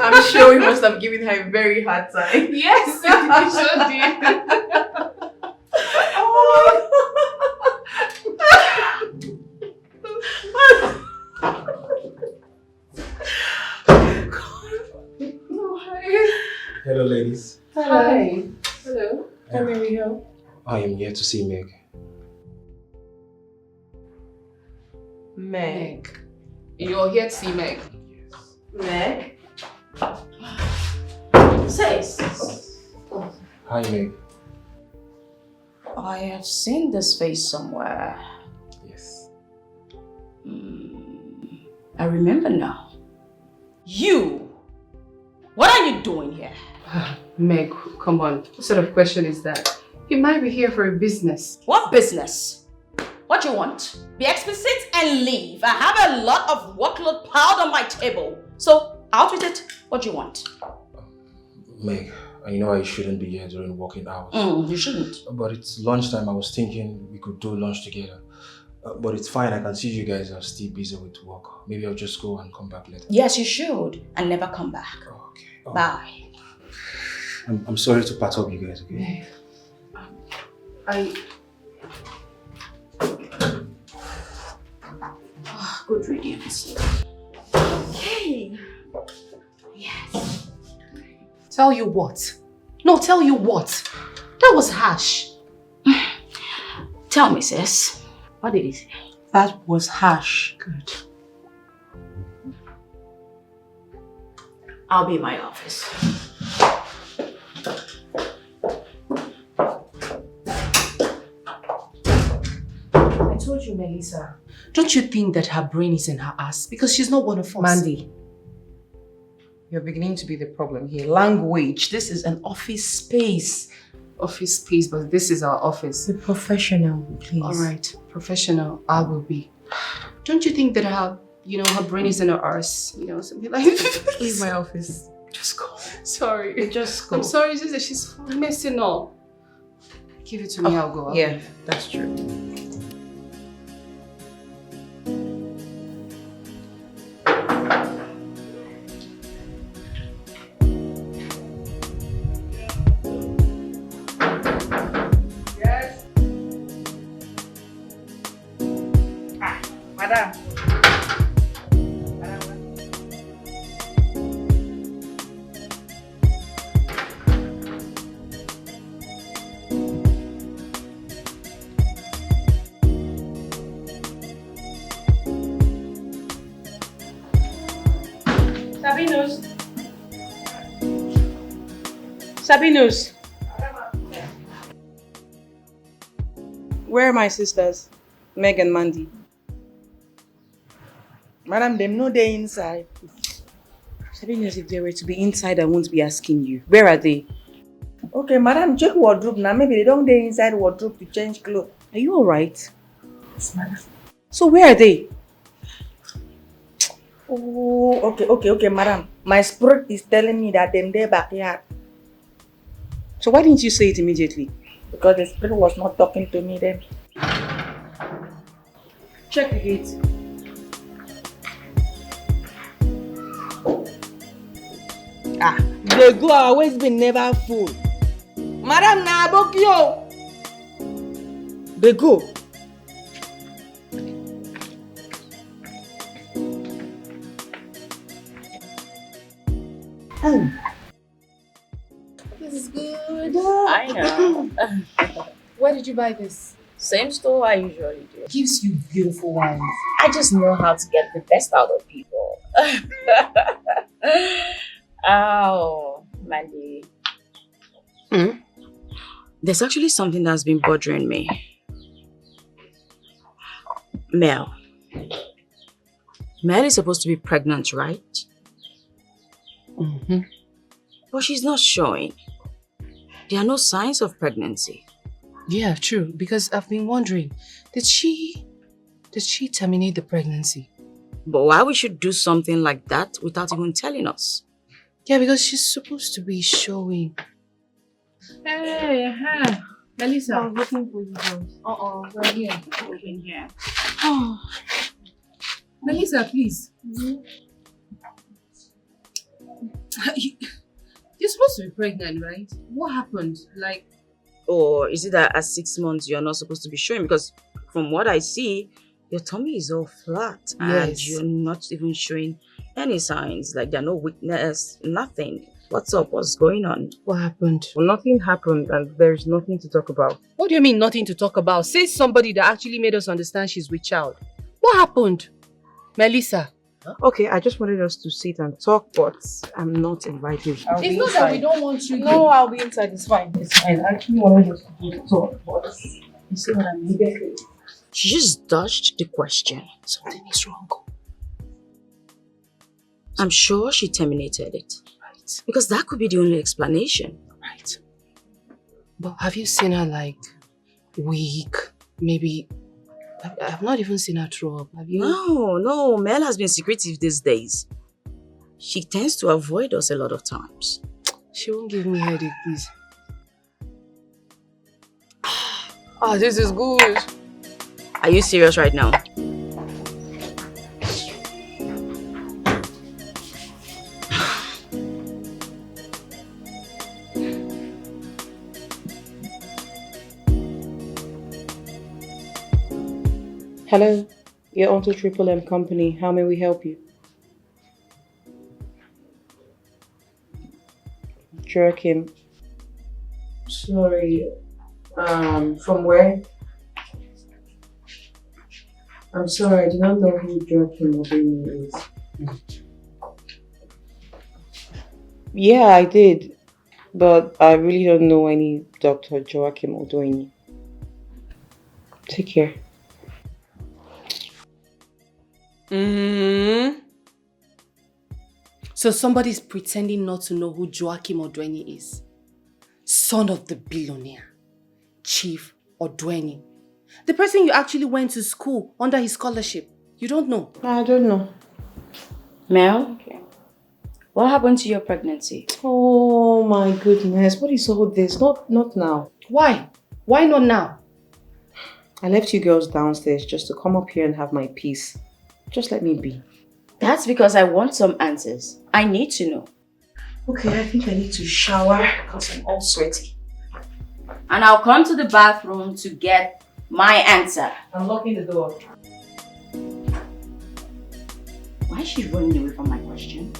I'm sure we must have given her a very hard time. Yes, you sure did. Hello, ladies. Hi. Hello. How may we help? I am here to see Meg. Meg. You're here to see Meg. Meg? Sis. Hi, Meg. I have seen this face somewhere. I remember now. You! What are you doing here? Meg, come on. What sort of question is that? You might be here for a business. What business? What do you want? Be explicit and leave. I have a lot of workload piled on my table. So, out with it. What do you want? Meg, I know I shouldn't be here during working hours. You shouldn't. But it's lunchtime. I was thinking we could do lunch together. But it's fine. I can see you guys are still busy with work. Maybe I'll just go and come back later. Yes, you should. And never come back. Okay. Bye. I'm sorry to perturb you guys, okay? Good riddance. Okay. Yes. Tell you what? No, tell you what? That was harsh. Tell me, sis. What did he say? That was harsh. Good. I'll be in my office. I told you, Melissa. Don't you think that her brain is in her ass? Because she's not one of us. Mandy, you're beginning to be the problem here. Language. This is an office space. Office space, but this is our office. Be professional, please. Alright, professional, I will be. Don't you think that her brain is in her arse? Something like that. Leave my office. Just go. Sorry. Just go. I'm sorry, it's just that she's messing up. Give it to me, I'll go. Yeah, that's true. Madam. Sabinus. Where are my sisters? Meg and Mandy. Madam, them know they're inside. Sabinus, if they were to be inside, I won't be asking you. Where are they? Okay, madam, check wardrobe now. Maybe they don't get inside wardrobe to change clothes. Are you alright? Yes, madam. So where are they? Oh, okay, madam. My spirit is telling me that them there backyard. So why didn't you say it immediately? Because the spirit was not talking to me then. Check the gate. They go always be never full. Madam na abokio. They go. This is good. I know. Where did you buy this? Same store I usually do. Gives you beautiful wines. I just know how to get the best out of people. Oh, Mandy. There's actually something that's been bothering me. Mel. Mel is supposed to be pregnant, right? Mm-hmm. But she's not showing. There are no signs of pregnancy. Yeah, true. Because I've been wondering, did she terminate the pregnancy? But why we should do something like that without even telling us? Yeah, because she's supposed to be showing. Hey, Melissa. I'm looking for you guys. We're here. We're in here. Oh. Melissa, please. You're supposed to be pregnant, right? What happened? Or is it that at 6 months you're not supposed to be showing? Because from what I see, your tummy is all flat and you're not even showing any signs. Like there are no weakness, nothing. What's up? What's going on? What happened? Well, nothing happened and there's nothing to talk about. What do you mean nothing to talk about? Say somebody that actually made us understand she's with child. What happened? Melissa. Okay, I just wanted us to sit and talk, but I'm not invited. It's not inside. That we don't want you. No, I'll be inside. It's fine. It's fine. I actually wanted us to talk, but you see what I mean? She just dodged the question. Something is wrong. I'm sure she terminated it. Right. Because that could be the only explanation. Right. But have you seen her like weak? Maybe I've not even seen her throw up. Have you? No. Mel has been secretive these days. She tends to avoid us a lot of times. She won't give me headache, please. Ah, this is good. Are you serious right now? Hello, you're on to Triple M Company. How may we help you? Joachim. Sorry, from where? I'm sorry, I do not know who Joachim Obini is. Yeah, I did, but I really don't know any Dr. Joachim Odoini. Take care. So somebody's pretending not to know who Joachim Odoini is. Son of the billionaire, Chief Odoini. The person you actually went to school under his scholarship. You don't know? I don't know. Mel? Okay. What happened to your pregnancy? Oh my goodness, what is all this? Not now. Why? Why not now? I left you girls downstairs just to come up here and have my peace. Just let me be. That's because I want some answers. I need to know. Okay, I think I need to shower because I'm all sweaty. And I'll come to the bathroom to get my answer. I'm locking the door. Why is she running away from my question?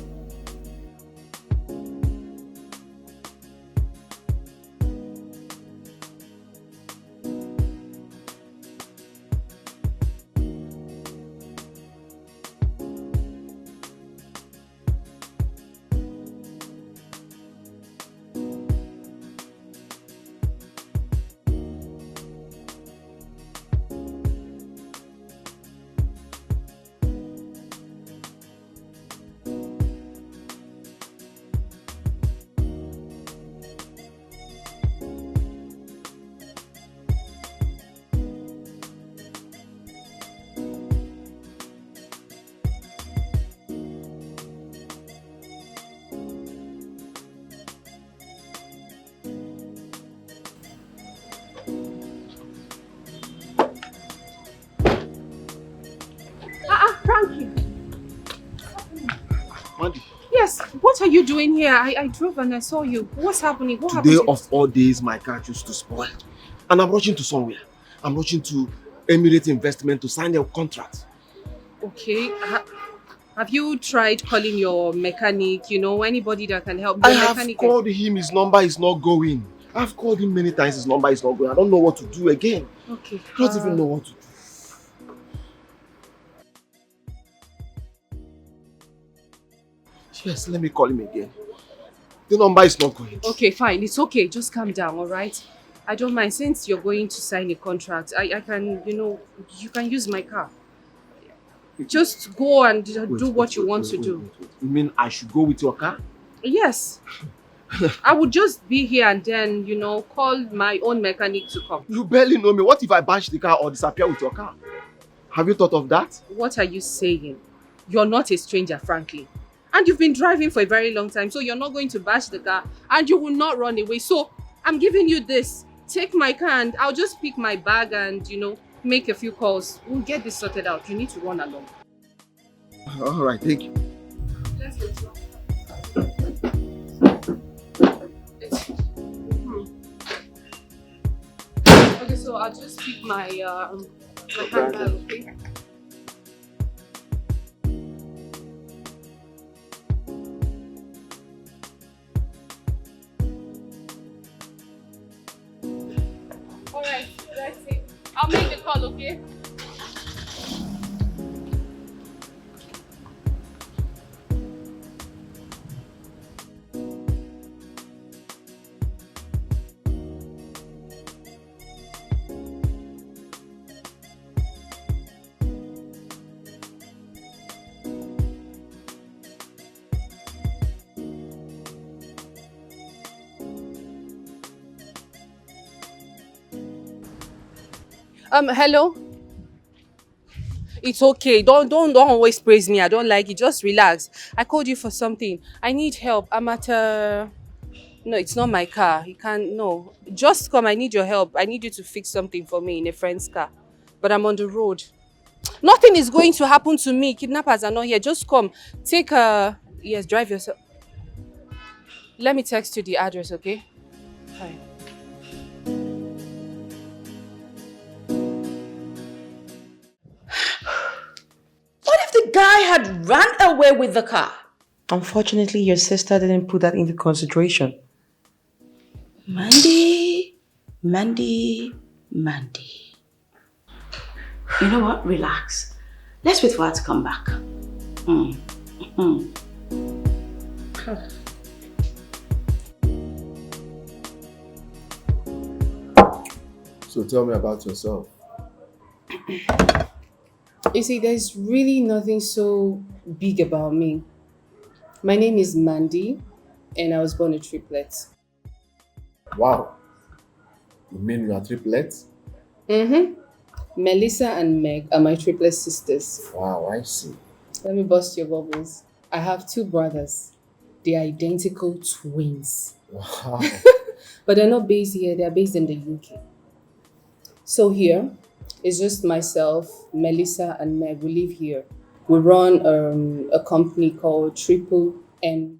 Yes, what are you doing here? I drove and I saw you. What's happening? What Today happened? of all days, my car used to spoil. And I'm rushing to somewhere. I'm rushing to Emirates Investment to sign a contract. Okay. Have you tried calling your mechanic? You know, anybody that can help? I have called him, his number is not going. I've called him many times, his number is not going. I don't know what to do again. Okay. I don't even know what to do. Yes, let me call him again. The number is not going. Okay, fine. It's okay. Just calm down, all right? I don't mind. Since you're going to sign a contract, I can, you know, you can use my car. Just go and do what you want to do. You mean I should go with your car? Yes. I would just be here and then, you know, call my own mechanic to come. You barely know me. What if I bash the car or disappear with your car? Have you thought of that? What are you saying? You're not a stranger, frankly. And you've been driving for a very long time, so you're not going to bash the car and you will not run away. So I'm giving you this. Take my car and I'll just pick my bag and, you know, make a few calls. We'll get this sorted out. You need to run along. All right, thank you. Let's go. Okay, so I'll just pick my handbag, okay? Alright, that's it. I'll make the call, okay? Hello? It's okay. Don't always praise me. I don't like it. Just relax. I called you for something. I need help. I'm at No, it's not my car. You can't. No. Just come. I need your help. I need you to fix something for me in a friend's car. But I'm on the road. Nothing is going to happen to me. Kidnappers are not here. Just come. Take yes, drive yourself. Let me text you the address, okay? Hi. What if the guy had run away with the car? Unfortunately, your sister didn't put that into consideration. Mandy. You know what? Relax. Let's wait for her to come back. So tell me about yourself. You see, there's really nothing so big about me. My name is Mandy, and I was born a triplet. Wow. You mean you are triplets? Melissa and Meg are my triplet sisters. Wow, I see. Let me bust your bubbles. I have 2 brothers. They're identical twins. Wow. But they're not based here, they're based in the UK. So here, it's just myself, Melissa, and Meg. We live here. We run a company called Triple N